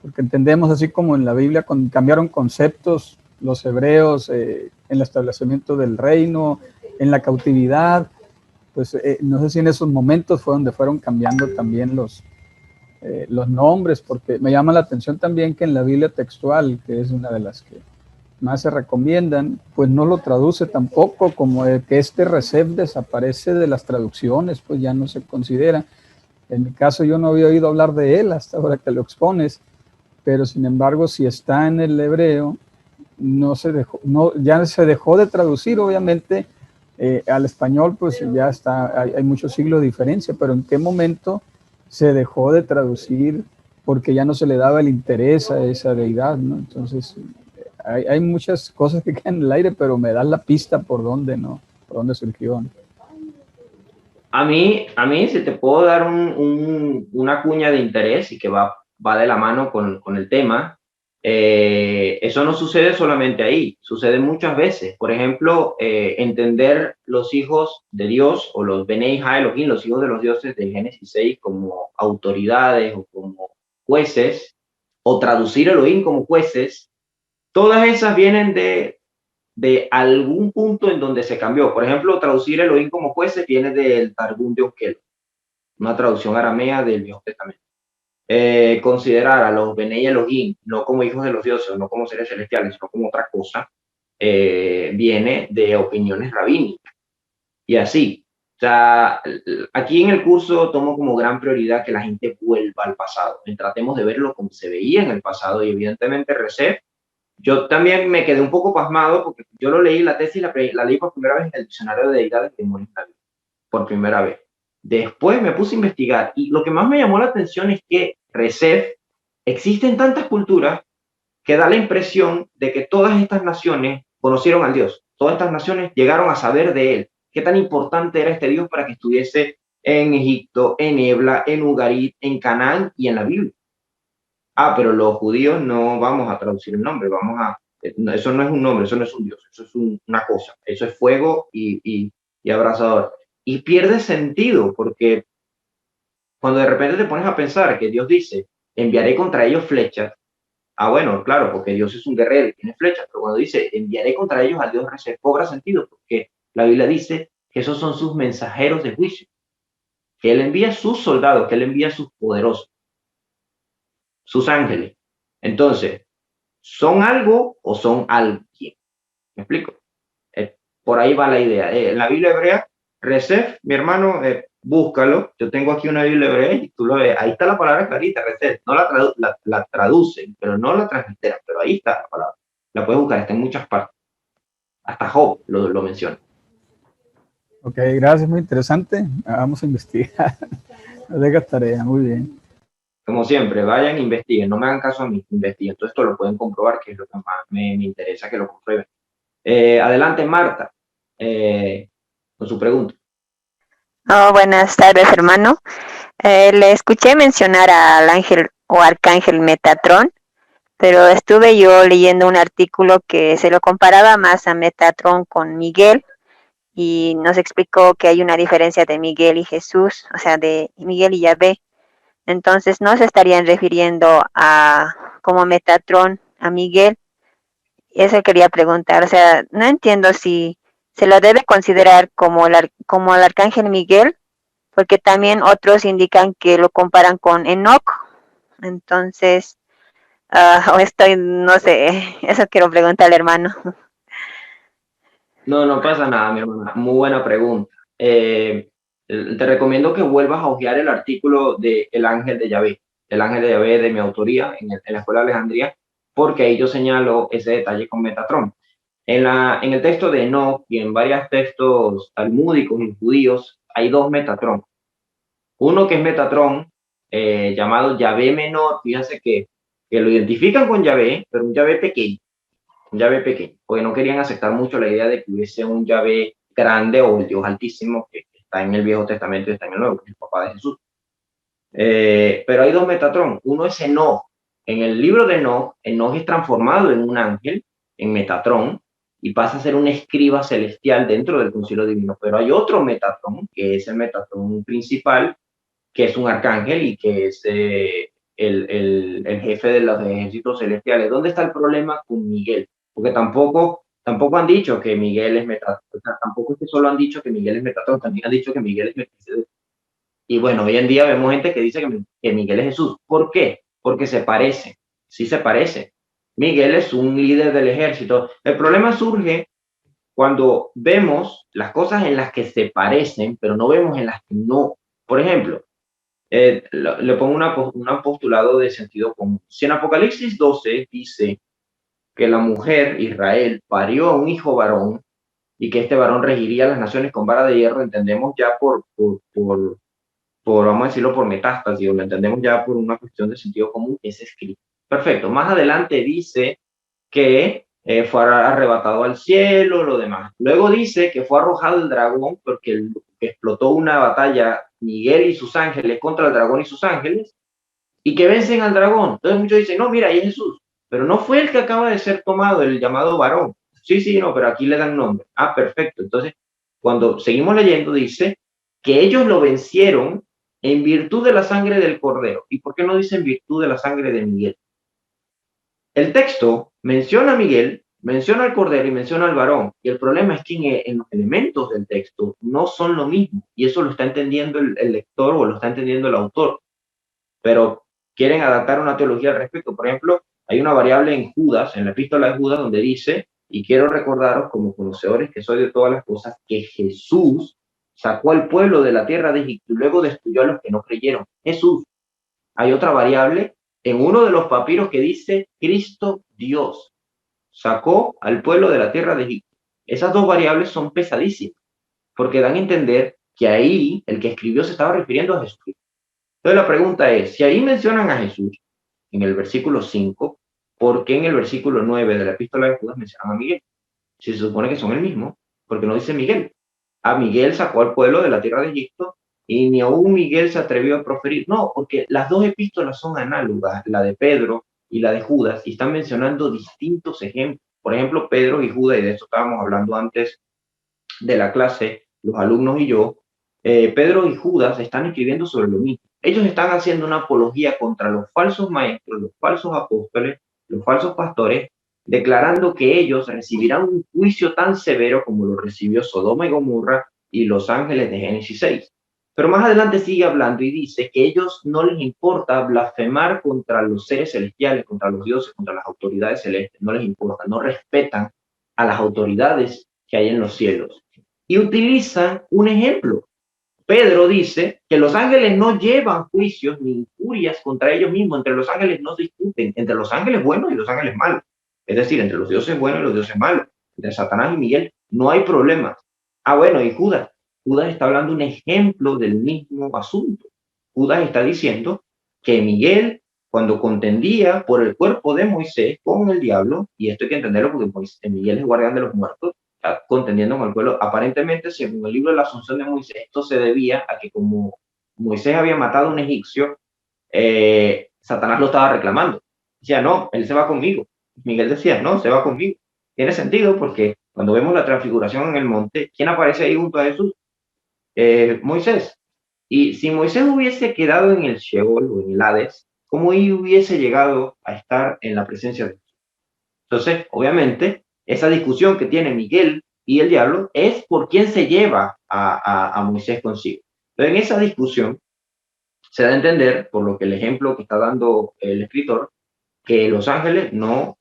B: porque entendemos así como en la Biblia cambiaron conceptos los hebreos en el establecimiento del reino, en la cautividad, pues no sé si en esos momentos fue donde fueron cambiando también los nombres, porque me llama la atención también que en la Biblia textual, que es una de las que más se recomiendan, pues no lo traduce tampoco, como que este Recep desaparece de las traducciones, pues ya no se considera. En mi caso yo no había oído hablar de él hasta ahora que lo expones, pero sin embargo si está en el hebreo, no se dejó, no, ya se dejó de traducir, obviamente al español pues ya está, hay muchos siglos de diferencia, pero en qué momento se dejó de traducir porque ya no se le daba el interés a esa deidad, ¿no? Entonces hay muchas cosas que quedan en el aire, pero me das la pista por dónde, ¿no? Por dónde surgió, ¿no?
A: Si te puedo dar una cuña de interés y que va de la mano con el tema, eso no sucede solamente ahí, sucede muchas veces. Por ejemplo, entender los hijos de Dios o los Benei Ha Elohim, los hijos de los dioses de Génesis 6 como autoridades o como jueces, o traducir Elohim como jueces, todas esas vienen de algún punto en donde se cambió. Por ejemplo, traducir Elohim como jueces viene del Targum de Onkelos, una traducción aramea del Viejo Testamento. Considerar a los Benei Elohim no como hijos de los dioses, no como seres celestiales, sino como otra cosa, viene de opiniones rabínicas. Y así. O sea, aquí en el curso tomo como gran prioridad que la gente vuelva al pasado. Tratemos de verlo como se veía en el pasado y evidentemente Recep. Yo también me quedé un poco pasmado porque yo lo leí, la tesis la leí por primera vez en el diccionario de deidades de demonios, por primera vez. Después me puse a investigar y lo que más me llamó la atención es que Recep existe en tantas culturas que da la impresión de que todas estas naciones conocieron al Dios, todas estas naciones llegaron a saber de él, qué tan importante era este Dios para que estuviese en Egipto, en Ebla, en Ugarit, en Canaán y en la Biblia. Pero los judíos no vamos a traducir el nombre, eso no es un nombre, eso no es un Dios, eso es una cosa, eso es fuego y abrasador. Y pierde sentido porque cuando de repente te pones a pensar que Dios dice, enviaré contra ellos flechas, bueno, claro, porque Dios es un guerrero y tiene flechas, pero cuando dice, enviaré contra ellos al Dios Resef, cobra sentido, porque la Biblia dice que esos son sus mensajeros de juicio, que Él envía sus soldados, que Él envía sus poderosos, sus ángeles. Entonces, ¿son algo o son alguien? ¿Me explico? Por ahí va la idea. En la Biblia hebrea, Resef, mi hermano, búscalo. Yo tengo aquí una Biblia hebrea y tú lo ves. Ahí está la palabra clarita, Resef. No la traducen, pero no la transliteran, pero ahí está la palabra. La puedes buscar, está en muchas partes. Hasta Job lo menciona.
B: Ok, gracias, muy interesante. Vamos a investigar. No dejas tarea, muy bien.
A: Como siempre, vayan, investiguen. No me hagan caso a mí, investiguen. Todo esto lo pueden comprobar, que es lo que más me interesa que lo comprueben. Adelante, Marta, con su pregunta.
C: Oh, buenas tardes, hermano. Le escuché mencionar al ángel o arcángel Metatrón, pero estuve yo leyendo un artículo que se lo comparaba más a Metatrón con Miguel y nos explicó que hay una diferencia de Miguel y Jesús, o sea, de Miguel y Yahvé. Entonces no se estarían refiriendo a como Metatrón a Miguel. Eso quería preguntar, o sea, no entiendo si se lo debe considerar como el arcángel Miguel, porque también otros indican que lo comparan con Enoch. Entonces, no sé, eso quiero preguntarle, hermano.
A: No, no pasa nada, mi hermana. Muy buena pregunta. Te recomiendo que vuelvas a hojear el artículo de El Ángel de Yahvé, El Ángel de Yahvé de mi autoría en la Escuela de Alejandría, porque ahí yo señalo ese detalle con Metatrón. En el texto de Enoch y en varios textos talmúdicos y judíos hay dos Metatrón. Uno que es Metatrón, llamado Yahvé menor, fíjense que lo identifican con Yahvé, pero un Yahvé pequeño. Un Yahvé pequeño, porque no querían aceptar mucho la idea de que hubiese un Yahvé grande o el Dios altísimo que está en el Viejo Testamento y está en el Nuevo, que es el papá de Jesús. Pero hay dos Metatrón. Uno es Enoch. En el libro de Enoch, Enoch es transformado en un ángel, en Metatrón, y pasa a ser un escriba celestial dentro del concilio divino. Pero hay otro Metatrón, que es el Metatrón principal, que es un arcángel y que es el jefe de los ejércitos celestiales. ¿Dónde está el problema con Miguel? Porque tampoco han dicho que Miguel es Metatrón. O sea, tampoco es que solo han dicho que Miguel es Metatrón, también han dicho que Miguel es Melquisedec. Y bueno, hoy en día vemos gente que dice que Miguel es Jesús. ¿Por qué? Porque se parece. Sí se parece. Miguel es un líder del ejército. El problema surge cuando vemos las cosas en las que se parecen, pero no vemos en las que no. Por ejemplo, le pongo un postulado de sentido común. Si en Apocalipsis 12 dice que la mujer Israel parió a un hijo varón y que este varón regiría las naciones con vara de hierro, entendemos ya vamos a decirlo, por metástasis, o lo entendemos ya por una cuestión de sentido común, es escrito. Perfecto. Más adelante dice que fue arrebatado al cielo, lo demás. Luego dice que fue arrojado el dragón porque explotó una batalla Miguel y sus ángeles contra el dragón y sus ángeles, y que vencen al dragón. Entonces muchos dicen, no, mira, ahí es Jesús, pero no fue el que acaba de ser tomado, el llamado varón. Sí, sí, no, pero aquí le dan nombre. Ah, perfecto. Entonces, cuando seguimos leyendo, dice que ellos lo vencieron en virtud de la sangre del cordero. ¿Y por qué no dice en virtud de la sangre de Miguel? El texto menciona a Miguel, menciona al cordero y menciona al varón. Y el problema es que en los elementos del texto no son lo mismo. Y eso lo está entendiendo el lector o lo está entendiendo el autor. Pero quieren adaptar una teología al respecto. Por ejemplo, hay una variable en Judas, en la epístola de Judas, donde dice, y quiero recordaros como conocedores que soy de todas las cosas, que Jesús sacó al pueblo de la tierra de Egipto y luego destruyó a los que no creyeron. Jesús. Hay otra variable en uno de los papiros que dice Cristo Dios sacó al pueblo de la tierra de Egipto. Esas dos variables son pesadísimas porque dan a entender que ahí el que escribió se estaba refiriendo a Jesucristo. Entonces la pregunta es, si ahí mencionan a Jesús en el versículo 5, ¿por qué en el versículo 9 de la epístola de Judas mencionan a Miguel? Si se supone que son el mismo, porque no dice Miguel. A Miguel sacó al pueblo de la tierra de Egipto y ni aún Miguel se atrevió a proferir. No, porque las dos epístolas son análogas, la de Pedro y la de Judas, y están mencionando distintos ejemplos. Por ejemplo, Pedro y Judas, y de eso estábamos hablando antes de la clase, los alumnos y yo, Pedro y Judas están escribiendo sobre lo mismo. Ellos están haciendo una apología contra los falsos maestros, los falsos apóstoles, los falsos pastores, declarando que ellos recibirán un juicio tan severo como lo recibió Sodoma y Gomorra y los ángeles de Génesis 6. Pero más adelante sigue hablando y dice que ellos no les importa blasfemar contra los seres celestiales, contra los dioses, contra las autoridades celestes, no les importa, no respetan a las autoridades que hay en los cielos. Y utilizan un ejemplo. Pedro dice que los ángeles no llevan juicios ni injurias contra ellos mismos. Entre los ángeles no se discuten, entre los ángeles buenos y los ángeles malos. Es decir, entre los dioses buenos y los dioses malos. Entre Satanás y Miguel no hay problemas. Ah, bueno, y Judas. Judas está hablando un ejemplo del mismo asunto. Judas está diciendo que Miguel, cuando contendía por el cuerpo de Moisés con el diablo, y esto hay que entenderlo porque Miguel es guardián de los muertos, contendiendo con el pueblo. Aparentemente, según el libro de la Asunción de Moisés, esto se debía a que como Moisés había matado a un egipcio, Satanás lo estaba reclamando. Decía, no, él se va conmigo. Miguel decía, no, se va conmigo. Tiene sentido porque cuando vemos la transfiguración en el monte, ¿quién aparece ahí junto a Jesús? Moisés. Y si Moisés hubiese quedado en el Sheol o en el Hades, ¿cómo hubiese llegado a estar en la presencia de Jesús? Entonces, obviamente, esa discusión que tiene Miguel y el diablo es por quién se lleva a Moisés consigo. Pero en esa discusión se da a entender, por lo que el ejemplo que está dando el escritor, que los ángeles no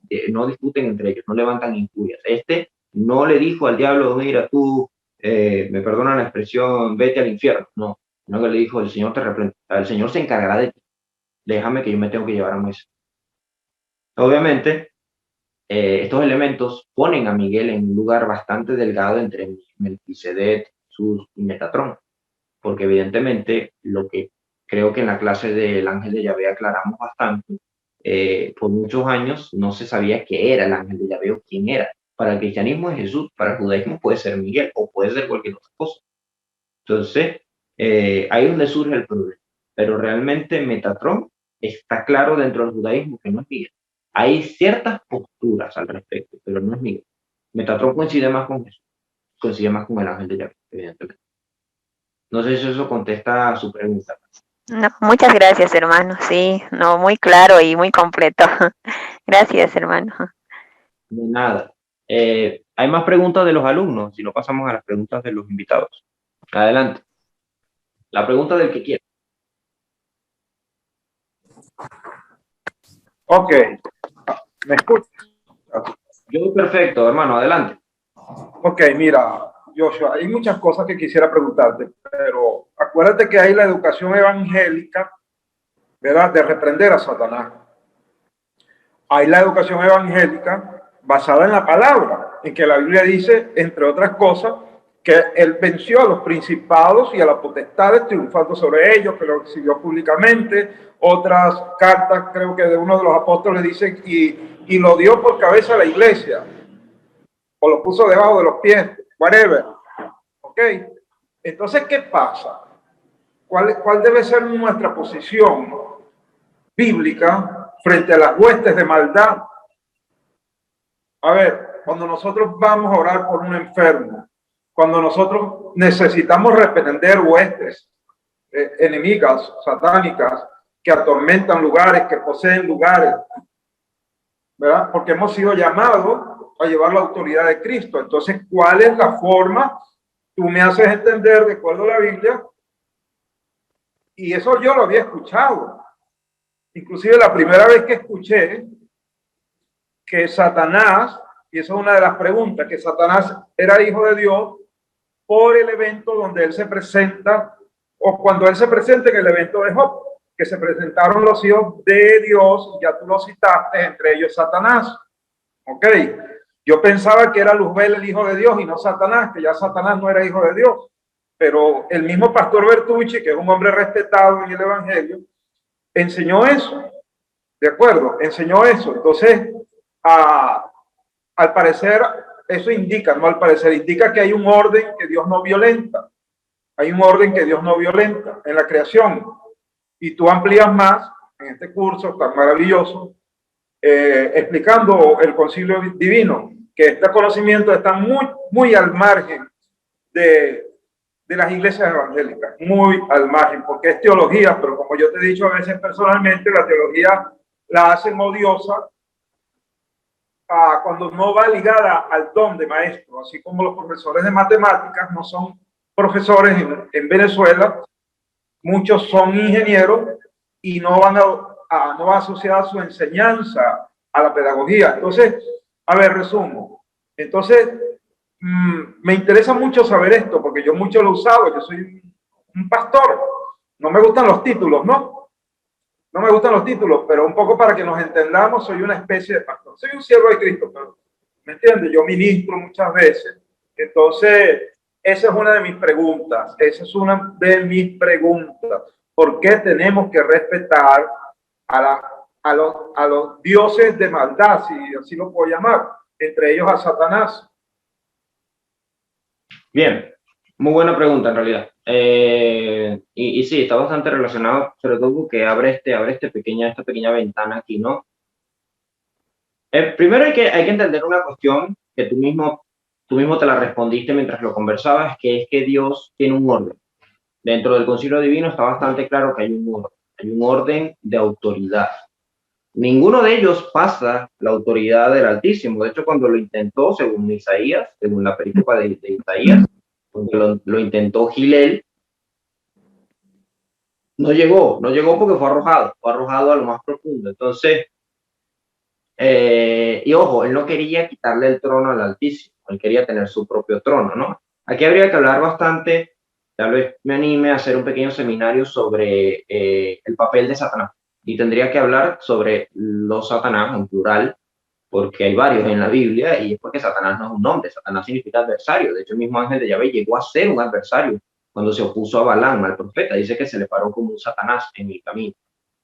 A: discuten entre ellos, no levantan injurias. Este no le dijo al diablo, mira, tú, me perdona la expresión, vete al infierno. No, no que le dijo, el Señor te reprende, el Señor se encargará de ti. Déjame que yo me tengo que llevar a Moisés. Obviamente, estos elementos ponen a Miguel en un lugar bastante delgado entre Melquisedec, Jesús y Metatrón, porque evidentemente lo que creo que en la clase del ángel de Yahvé aclaramos bastante, por muchos años no se sabía qué era el ángel de Yahvé o quién era. Para el cristianismo es Jesús, para el judaísmo puede ser Miguel o puede ser cualquier otra cosa. Entonces, ahí es donde surge el problema. Pero realmente Metatrón está claro dentro del judaísmo que no es Miguel. Hay ciertas posturas al respecto, pero no es Miguel. Metatron coincide más con Jesús, coincide más con el ángel de Yahvé, evidentemente. No sé si eso contesta a su pregunta.
C: No, muchas gracias, hermano. Sí, no, muy claro y muy completo. Gracias, hermano.
A: No, nada. Hay más preguntas de los alumnos, si no pasamos a las preguntas de los invitados. Adelante. La pregunta del que quiera.
D: Ok, ¿me escuchas?
A: Yo perfecto, hermano, adelante.
D: Ok, mira, Joshua, hay muchas cosas que quisiera preguntarte, pero acuérdate que hay la educación evangélica, ¿verdad? De reprender a Satanás. Hay la educación evangélica basada en la palabra, en que la Biblia dice, entre otras cosas, que él venció a los principados y a las potestades, triunfando sobre ellos, que lo exhibió públicamente. Otras cartas, creo que de uno de los apóstoles, dice, y lo dio por cabeza a la iglesia, o lo puso debajo de los pies, whatever. ¿Ok? Entonces, ¿qué pasa? ¿Cuál debe ser nuestra posición bíblica frente a las huestes de maldad? A ver, cuando nosotros vamos a orar por un enfermo, cuando nosotros necesitamos reprender huestes enemigas, satánicas, que atormentan lugares, que poseen lugares, ¿verdad? Porque hemos sido llamados a llevar la autoridad de Cristo. Entonces, ¿cuál es la forma? Tú me haces entender, de acuerdo a la Biblia, y eso yo lo había escuchado. Inclusive la primera vez que escuché que Satanás, y esa es una de las preguntas, que Satanás era hijo de Dios por el evento donde él se presenta, o cuando él se presenta en el evento de Job, que se presentaron los hijos de Dios, ya tú lo citaste, entre ellos Satanás. Ok, yo pensaba que era Luzbel el hijo de Dios y no Satanás, que ya Satanás no era hijo de Dios, pero el mismo pastor Bertucci, que es un hombre respetado en el evangelio, enseñó eso, ¿de acuerdo? Enseñó eso. Entonces, al parecer, eso indica, no al parecer, indica que hay un orden que Dios no violenta. Hay un orden que Dios no violenta en la creación. Y tú amplías más en este curso tan maravilloso, explicando el concilio divino, que este conocimiento está muy al margen de las iglesias evangélicas, muy al margen, porque es teología, pero como yo te he dicho a veces personalmente, la teología la hacen odiosa cuando no va ligada al don de maestro, así como los profesores de matemáticas no son profesores en Venezuela, muchos son ingenieros y no van no va asociada su enseñanza a la pedagogía. Entonces, a ver, resumo. Entonces, me interesa mucho saber esto, porque yo mucho lo he usado, yo soy un pastor, no me gustan los títulos, ¿no? No me gustan los títulos, pero un poco para que nos entendamos, soy una especie de pastor. Soy un siervo de Cristo, pero, ¿me entiendes? Yo ministro muchas veces. Entonces, esa es una de mis preguntas. Esa es una de mis preguntas. ¿Por qué tenemos que respetar a los dioses de maldad, si así lo puedo llamar, entre ellos a Satanás?
A: Bien, muy buena pregunta en realidad. Y sí, está bastante relacionado, sobre todo porque abre esta pequeña ventana aquí, ¿no? Primero hay que entender una cuestión que tú mismo te la respondiste mientras lo conversabas, que es que Dios tiene un orden. Dentro del concilio divino está bastante claro que hay un orden de autoridad. Ninguno de ellos pasa la autoridad del Altísimo. De hecho, cuando lo intentó, según Isaías, según la pericopa de Isaías, cuando lo intentó Gilel, no llegó porque fue arrojado a lo más profundo. Entonces, y ojo, él no quería quitarle el trono al Altísimo, él quería tener su propio trono, ¿no? Aquí habría que hablar bastante, tal vez me anime a hacer un pequeño seminario sobre el papel de Satanás. Y tendría que hablar sobre los Satanás en plural, porque hay varios en la Biblia, y es porque Satanás no es un nombre, Satanás significa adversario. De hecho, el mismo ángel de Yahvé llegó a ser un adversario cuando se opuso a Balaam, al profeta. Dice que se le paró como un Satanás en el camino,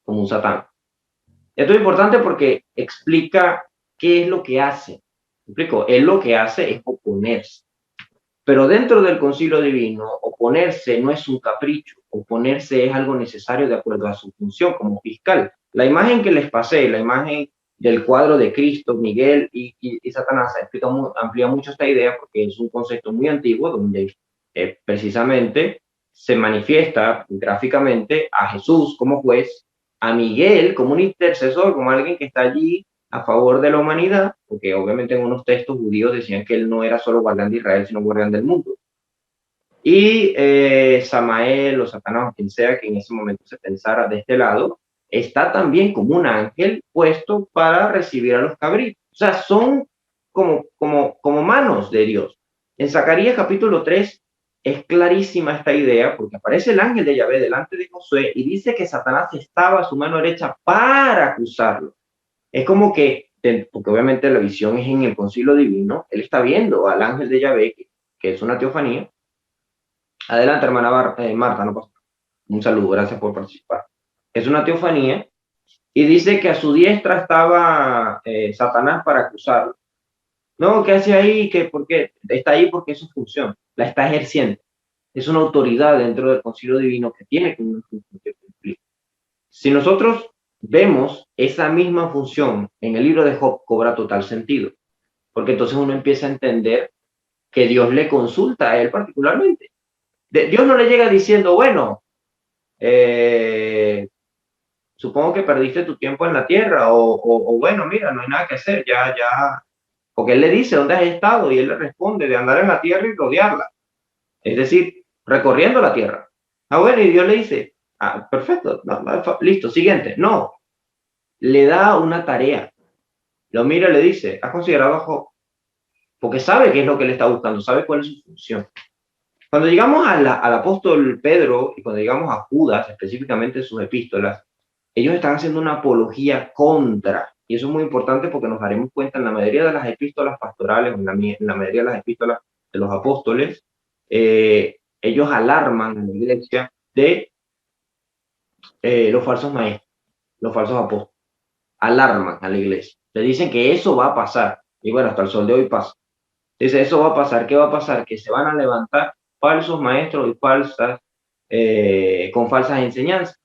A: como un Satán. Esto es importante porque explica qué es lo que hace. ¿Me explico? Él lo que hace es oponerse. Pero dentro del concilio divino, oponerse no es un capricho, oponerse es algo necesario de acuerdo a su función como fiscal. La imagen que les pasé, la imagen del cuadro de Cristo, Miguel y Satanás, amplía mucho esta idea porque es un concepto muy antiguo donde precisamente se manifiesta gráficamente a Jesús como juez, a Miguel como un intercesor, como alguien que está allí a favor de la humanidad, porque obviamente en unos textos judíos decían que él no era solo guardián de Israel, sino guardián del mundo. Y Samael o Satanás, o quien sea que en ese momento se pensara de este lado, está también como un ángel puesto para recibir a los cabritos. O sea, son como manos de Dios. En Zacarías capítulo 3 es clarísima esta idea porque aparece el ángel de Yahvé delante de Josué y dice que Satanás estaba a su mano derecha para acusarlo. Es como que, porque obviamente la visión es en el concilio divino, él está viendo al ángel de Yahvé, que es una teofanía. Adelante, hermana Marta, no pasa. Un saludo, gracias por participar. Es una teofanía y dice que a su diestra estaba Satanás para acusarlo. No, ¿qué hace ahí? ¿Por qué? Está ahí porque es su función, la está ejerciendo. Es una autoridad dentro del concilio divino que tiene que cumplir. Si nosotros vemos esa misma función en el libro de Job, cobra total sentido, porque entonces uno empieza a entender que Dios le consulta a él particularmente. Dios no le llega diciendo, bueno, supongo que perdiste tu tiempo en la tierra, o bueno, mira, no hay nada que hacer, ya, porque él le dice dónde has estado y él le responde de andar en la tierra y rodearla, es decir, recorriendo la tierra. Ah, bueno, y Dios le dice, ah, perfecto, listo, siguiente. No, le da una tarea, lo mira y le dice, ¿has considerado a Job? Porque sabe qué es lo que le está buscando, sabe cuál es su función. Cuando llegamos al apóstol Pedro y cuando llegamos a Judas, específicamente en sus epístolas, ellos están haciendo una apología contra, y eso es muy importante porque nos daremos cuenta en la mayoría de las epístolas pastorales, en la mayoría de las epístolas de los apóstoles, ellos alarman a la iglesia de los falsos maestros, los falsos apóstoles, alarman a la iglesia, le dicen que eso va a pasar, y bueno, hasta el sol de hoy pasa. Dice, eso va a pasar, ¿qué va a pasar? Que se van a levantar falsos maestros y con falsas enseñanzas.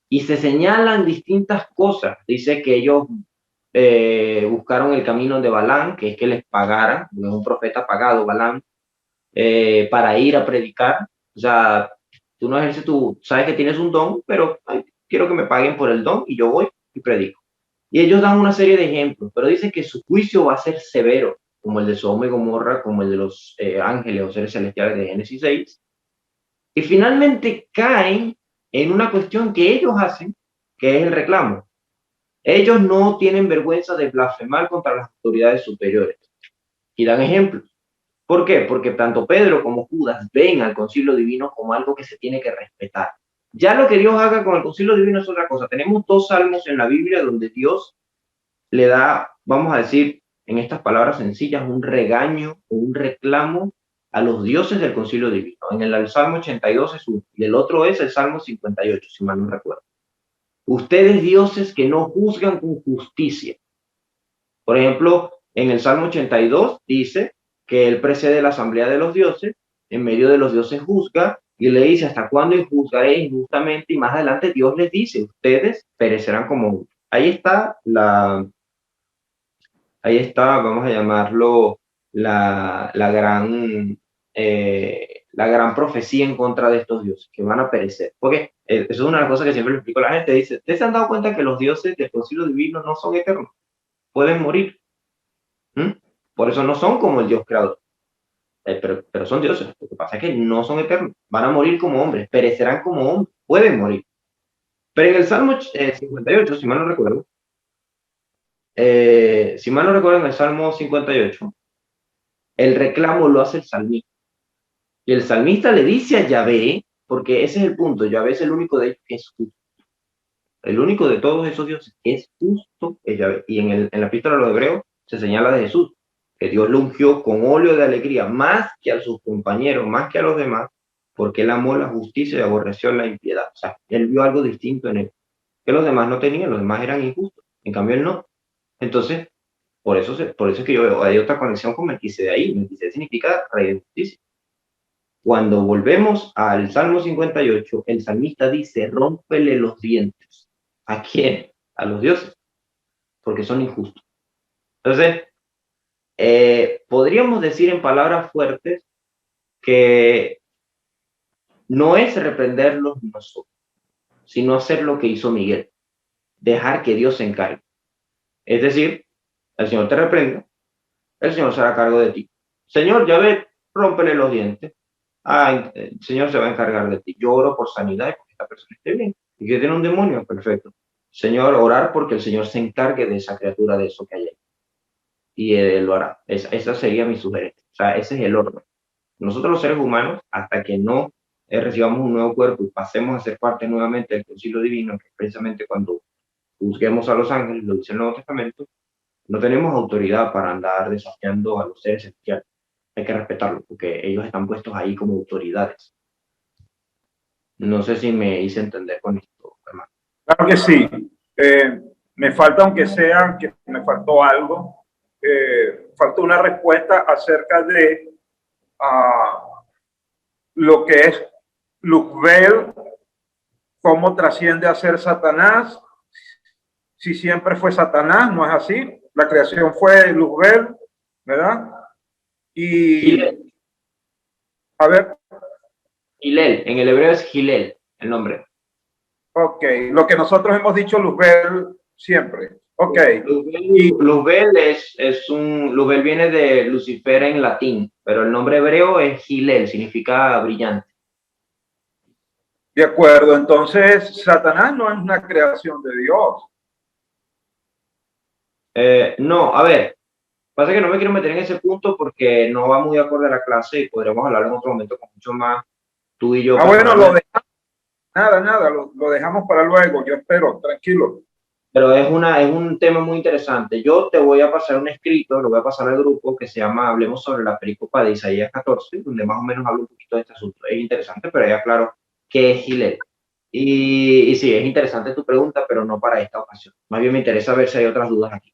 A: Y se señalan distintas cosas. Dice que ellos buscaron el camino de Balaam, que es que les pagaran, es un profeta pagado, Balaam, para ir a predicar. O sea, tú no ejerces sabes que tienes un don, pero quiero que me paguen por el don y yo voy y predico. Y ellos dan una serie de ejemplos, pero dicen que su juicio va a ser severo, como el de Sodoma y Gomorra, como el de los ángeles o seres celestiales de Génesis 6. Y finalmente caen en una cuestión que ellos hacen, que es el reclamo. Ellos no tienen vergüenza de blasfemar contra las autoridades superiores. Y dan ejemplos. ¿Por qué? Porque tanto Pedro como Judas ven al concilio divino como algo que se tiene que respetar. Ya lo que Dios haga con el concilio divino es otra cosa. Tenemos 2 salmos en la Biblia donde Dios le da, vamos a decir, en estas palabras sencillas, un regaño o un reclamo a los dioses del concilio divino. En el Salmo 82 es uno, y el otro es el Salmo 58, si mal no recuerdo. Ustedes dioses que no juzgan con justicia. Por ejemplo, en el Salmo 82 dice que él precede la asamblea de los dioses, en medio de los dioses juzga, y le dice, ¿hasta cuándo juzgaré injustamente? Y más adelante Dios les dice, ustedes perecerán como... Ahí está vamos a llamarlo, la gran profecía en contra de estos dioses, que van a perecer. Porque eso es una de las cosas que siempre le explico a la gente. Dice, ¿ustedes se han dado cuenta que los dioses del concilio divino no son eternos? Pueden morir. Por eso no son como el Dios creador. Pero son dioses. Lo que pasa es que no son eternos. Van a morir como hombres, perecerán como hombres, pueden morir. Pero en el Salmo 58, si mal no recuerdo, en el Salmo 58, el reclamo lo hace el salmista. Y el salmista le dice a Yahvé, porque ese es el punto, Yahvé es el único de ellos que es justo. El único de todos esos dioses que es justo es Yahvé. Y en la epístola a los Hebreos se señala de Jesús, que Dios lo ungió con óleo de alegría, más que a sus compañeros, más que a los demás, porque él amó la justicia y aborreció la impiedad. O sea, él vio algo distinto en él, que los demás no tenían, los demás eran injustos, en cambio él no. Entonces, por eso es que yo veo, hay otra conexión con Melquisede ahí. Melquisede significa rey de justicia. Cuando volvemos al Salmo 58, el salmista dice, rómpele los dientes. ¿A quién? a los dioses, porque son injustos. Entonces, podríamos decir en palabras fuertes que no es reprenderlos nosotros, sino hacer lo que hizo Miguel, dejar que Dios se encargue. Es decir, el Señor te reprende, el Señor se hará cargo de ti. Señor, ya ve, rómpele los dientes. El Señor se va a encargar de ti. Yo oro por sanidad y porque esta persona esté bien. Y que tiene un demonio, perfecto. Señor, orar porque el Señor se encargue de esa criatura, de eso que hay ahí. Y Él lo hará. Esa sería mi sugerencia. O sea, ese es el orden. Nosotros los seres humanos, hasta que no recibamos un nuevo cuerpo y pasemos a ser parte nuevamente del concilio divino, que es precisamente cuando juzguemos a los ángeles, lo dice el Nuevo Testamento, no tenemos autoridad para andar desafiando a los seres celestiales. Hay que respetarlos, porque ellos están puestos ahí como autoridades. No sé si me hice entender con esto, hermano.
D: Claro que sí. Me falta, aunque sea, que me faltó algo, faltó una respuesta acerca de lo que es Luzbel, cómo trasciende a ser Satanás, si siempre fue Satanás, no es así. La creación fue Luzbel, ¿verdad? Y
A: Gilel.
D: A ver.
A: Gilel, en el hebreo es Gilel, el nombre.
D: Ok, lo que nosotros hemos dicho Luzbel siempre. Ok.
A: Luzbel Luzbel viene de Lucifer en latín, pero el nombre hebreo es Gilel, significa brillante.
D: De acuerdo, entonces Satanás no es una creación de Dios.
A: No, a ver, pasa que no me quiero meter en ese punto porque no va muy acorde a la clase y podremos hablar en otro momento con mucho más tú y yo.
D: Bueno, lo dejamos. Nada, lo dejamos para luego, yo espero, tranquilo.
A: Pero es un tema muy interesante. Yo te voy a pasar un escrito, lo voy a pasar al grupo, que se llama Hablemos sobre la pericopa de Isaías 14, donde más o menos hablo un poquito de este asunto. Es interesante, pero ya claro qué es Gilel. Y sí, es interesante tu pregunta, pero no para esta ocasión. Más bien me interesa ver si hay otras dudas aquí.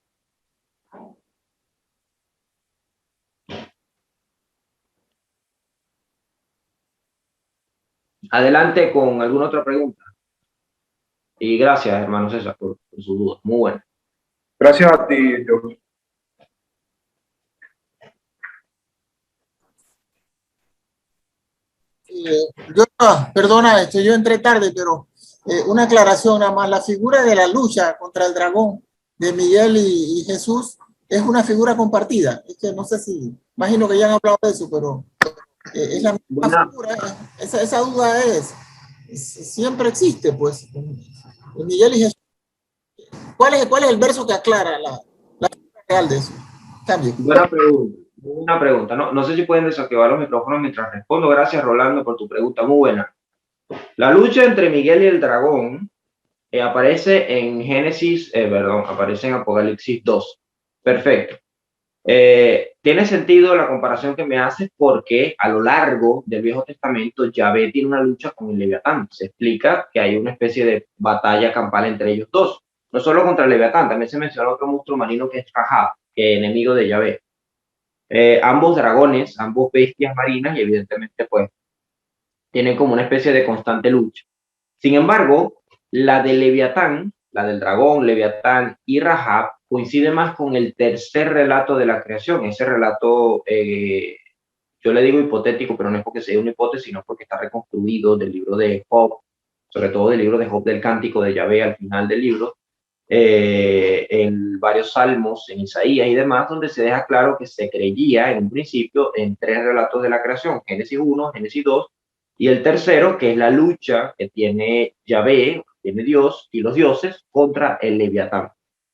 A: Adelante con alguna otra pregunta. Y gracias, hermano César, por su duda. Muy buena.
D: Gracias a ti, George.
E: Perdona, yo entré tarde, pero una aclaración nada más. La figura de la lucha contra el dragón de Miguel y Jesús es una figura compartida. Es que no sé si, imagino que ya han hablado de eso, pero es la misma figura. Esa duda siempre existe, pues. Miguel y Jesús. ¿Cuál es el verso que aclara la figura real de eso? Cambio.
A: Buena pregunta. No sé si pueden desactivar los micrófonos mientras respondo. Gracias, Rolando, por tu pregunta. Muy buena. La lucha entre Miguel y el dragón aparece en aparece en Apocalipsis 2. Perfecto. Tiene sentido la comparación que me haces porque a lo largo del Viejo Testamento Yahvé tiene una lucha con el Leviatán. Se explica que hay una especie de batalla campal entre ellos dos. No solo contra el Leviatán, también se menciona otro monstruo marino que es Rahab, que es enemigo de Yahvé. Ambos dragones, ambos bestias marinas y evidentemente pues tienen como una especie de constante lucha. Sin embargo, la de Leviatán, la del dragón, Leviatán y Rahab coincide más con el tercer relato de la creación. Ese relato, yo le digo hipotético, pero no es porque sea una hipótesis, sino porque está reconstruido del libro de Job, sobre todo del libro de Job del Cántico de Yahvé al final del libro, en varios salmos, en Isaías y demás, donde se deja claro que se creía en un principio en tres relatos de la creación, Génesis 1, Génesis 2, y el tercero, que es la lucha que tiene Yahvé, tiene Dios y los dioses contra el Leviatán.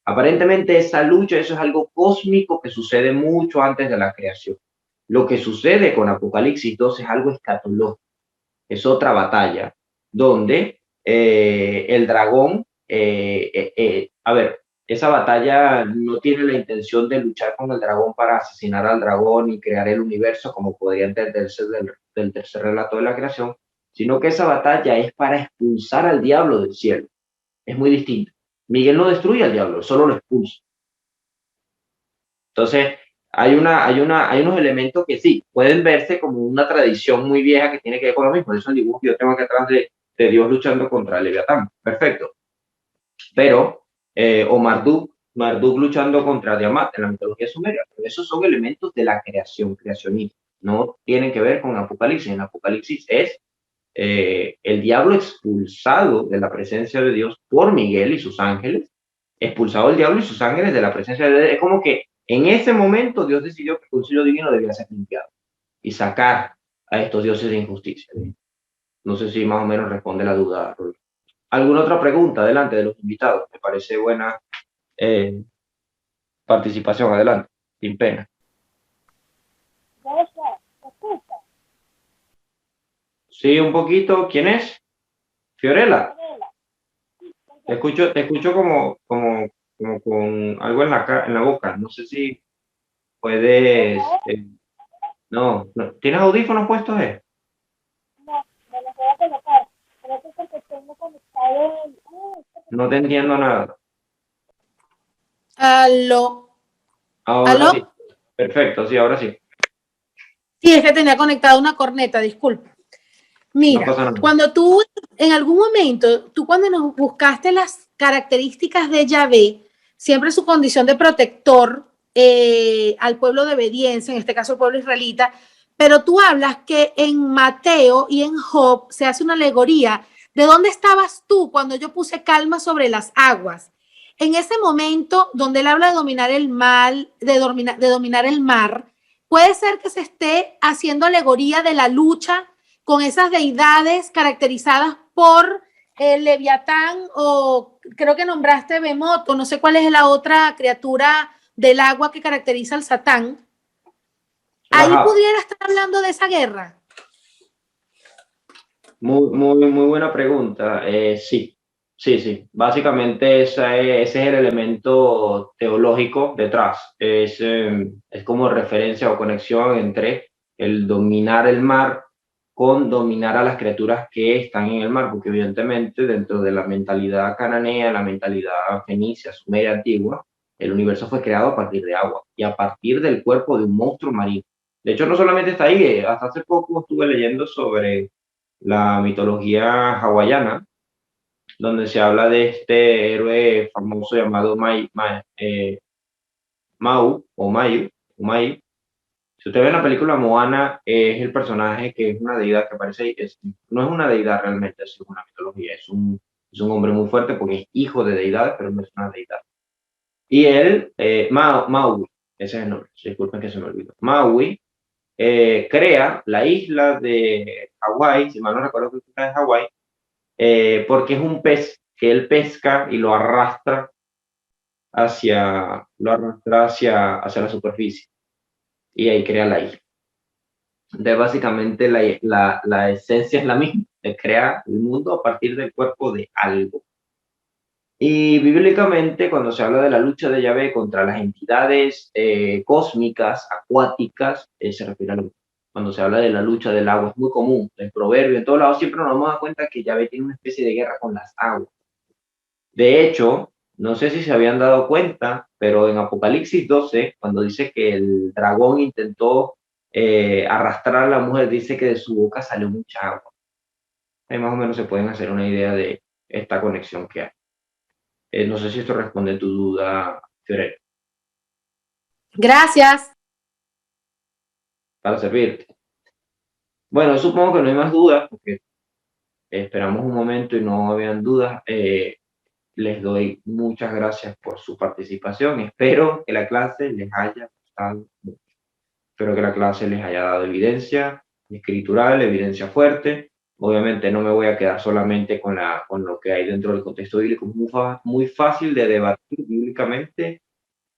A: Aparentemente esa lucha, eso es algo cósmico que sucede mucho antes de la creación. Lo que sucede con Apocalipsis 2 es algo escatológico, es otra batalla, donde el dragón, a ver, esa batalla no tiene la intención de luchar con el dragón para asesinar al dragón y crear el universo, como podría entenderse del tercer relato de la creación, sino que esa batalla es para expulsar al diablo del cielo. Es muy distinto. Miguel no destruye al diablo, solo lo expulsa. Entonces, hay unos elementos que sí, pueden verse como una tradición muy vieja que tiene que ver con lo mismo. Por eso el dibujo que yo tengo aquí atrás de Dios luchando contra el Leviatán. Perfecto. Pero o Marduk, Marduk luchando contra Tiamat en la mitología sumeria. Pero esos son elementos de la creación, creacionista. No tienen que ver con Apocalipsis. En Apocalipsis es el diablo expulsado de la presencia de Dios por Miguel y sus ángeles, expulsado el diablo y sus ángeles de la presencia de Dios. Es como que en ese momento Dios decidió que el concilio divino debía ser limpiado y sacar a estos dioses de injusticia. No sé si más o menos responde la duda, Rubén. ¿Alguna otra pregunta? Adelante, de los invitados. Me parece buena participación. Adelante, sin pena. Sí, un poquito. ¿Quién es? Fiorella. Te escucho como con algo en la boca. No sé si puedes. No. ¿Tienes audífonos puestos? No te entiendo nada.
F: Aló.
A: Ahora
F: ¿Aló?
A: sí. Perfecto, sí, ahora sí.
F: Sí, es que tenía conectada una corneta, disculpa. Mira,
A: No pasa nada.
F: cuando tú, en algún momento, tú cuando nos buscaste las características de Yahvé, siempre su condición de protector al pueblo de obediencia, en este caso el pueblo israelita, pero tú hablas que en Mateo y en Job se hace una alegoría. ¿De dónde estabas tú cuando yo puse calma sobre las aguas? En ese momento donde él habla de dominar el mal, de dominar el mar, puede ser que se esté haciendo alegoría de la lucha con esas deidades caracterizadas por el Leviatán, o creo que nombraste Behemoth, o no sé cuál es la otra criatura del agua que caracteriza al Satán. Ahí pudiera estar hablando de esa guerra.
A: Muy buena pregunta. Sí. Básicamente ese es el elemento teológico detrás. Es como referencia o conexión entre el dominar el mar con dominar a las criaturas que están en el mar, porque evidentemente dentro de la mentalidad cananea, la mentalidad fenicia, sumeria antigua, el universo fue creado a partir de agua y a partir del cuerpo de un monstruo marino. De hecho, no solamente está ahí, hasta hace poco estuve leyendo sobre la mitología hawaiana, donde se habla de este héroe famoso llamado Mau o Mayu. Si usted ve la película Moana, es el personaje que es una deidad que parece, no es una deidad realmente, es una mitología, es un hombre muy fuerte porque es hijo de deidades, pero no es una deidad. Y él, Maui, ese es el nombre, disculpen que se me olvidó. Maui crea la isla de Hawái, si mal no recuerdo que es de Hawái, porque es un pez que él pesca y lo arrastra hacia la superficie y ahí crea la isla. Entonces, básicamente la esencia es la misma, de crear el mundo a partir del cuerpo de algo. Y bíblicamente, cuando se habla de la lucha de Yahvé contra las entidades cósmicas, acuáticas, se refiere a lo mismo. Cuando se habla de la lucha del agua, es muy común, en proverbio, en todos lados siempre nos damos cuenta que Yahvé tiene una especie de guerra con las aguas. De hecho, no sé si se habían dado cuenta, pero en Apocalipsis 12, cuando dice que el dragón intentó arrastrar a la mujer, dice que de su boca salió mucha agua. Ahí más o menos se pueden hacer una idea de esta conexión que hay. No sé si esto responde a tu duda, Fiorella.
F: Gracias.
A: Para servirte. Bueno, supongo que no hay más dudas, porque esperamos un momento y no habían dudas. Les doy muchas gracias por su participación. Espero que la clase les haya gustado mucho. Espero que la clase les haya dado evidencia escritural, evidencia fuerte. Obviamente no me voy a quedar solamente con lo que hay dentro del contexto bíblico. Es muy fácil de debatir bíblicamente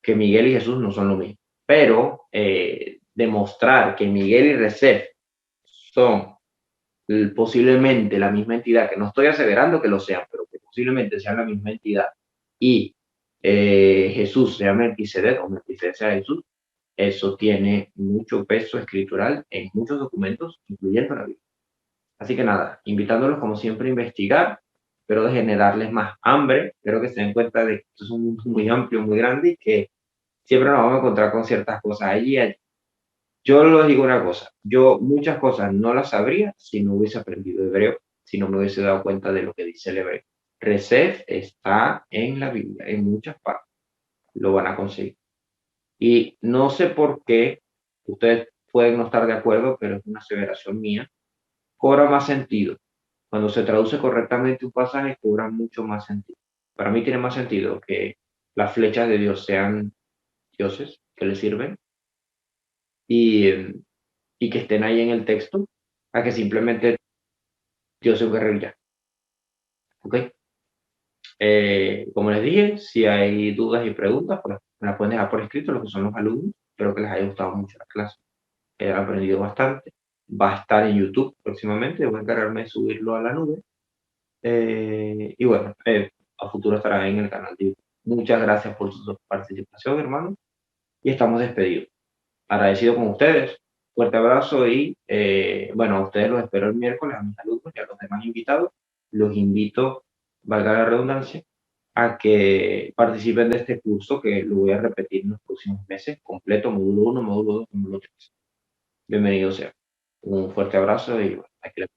A: que Miguel y Jesús no son lo mismo. Pero demostrar que Miguel y Recep son posiblemente la misma entidad, que no estoy aseverando que lo sean, pero que posiblemente sean la misma entidad, y Jesús sea Melquisedec o Melquisedec sea Jesús, eso tiene mucho peso escritural en muchos documentos, incluyendo la Biblia. Así que nada, invitándolos como siempre a investigar, pero de generarles más hambre. Espero que se den cuenta de que esto es un mundo muy amplio, muy grande, y que siempre nos vamos a encontrar con ciertas cosas allí y allí. Yo les digo una cosa, yo muchas cosas no las sabría si no hubiese aprendido hebreo, si no me hubiese dado cuenta de lo que dice el hebreo. Recef está en la Biblia, en muchas partes. Lo van a conseguir. Y no sé por qué, ustedes pueden no estar de acuerdo, pero es una aseveración mía, cobra más sentido. Cuando se traduce correctamente un pasaje, cobra mucho más sentido. Para mí tiene más sentido que las flechas de Dios sean dioses que le sirven y, y que estén ahí en el texto, a que simplemente Dios es un guerrero y ya. ¿Ok? Como les dije, si hay dudas y preguntas, pues me las pueden dejar por escrito, los que son los alumnos. Espero que les haya gustado mucho la clase. He aprendido bastante. Va a estar en YouTube próximamente. Voy a encargarme de subirlo a la nube. Y bueno, a futuro estará en el canal de YouTube. Muchas gracias por su participación, hermano. Y estamos despedidos. Agradecido con ustedes. Fuerte abrazo y bueno, a ustedes los espero el miércoles, a mis alumnos y a los demás invitados. Los invito, valga la redundancia, a que participen de este curso que lo voy a repetir en los próximos meses, completo, módulo 1, módulo 2, módulo 3. Bienvenido sea. Un fuerte abrazo y bueno, aquí les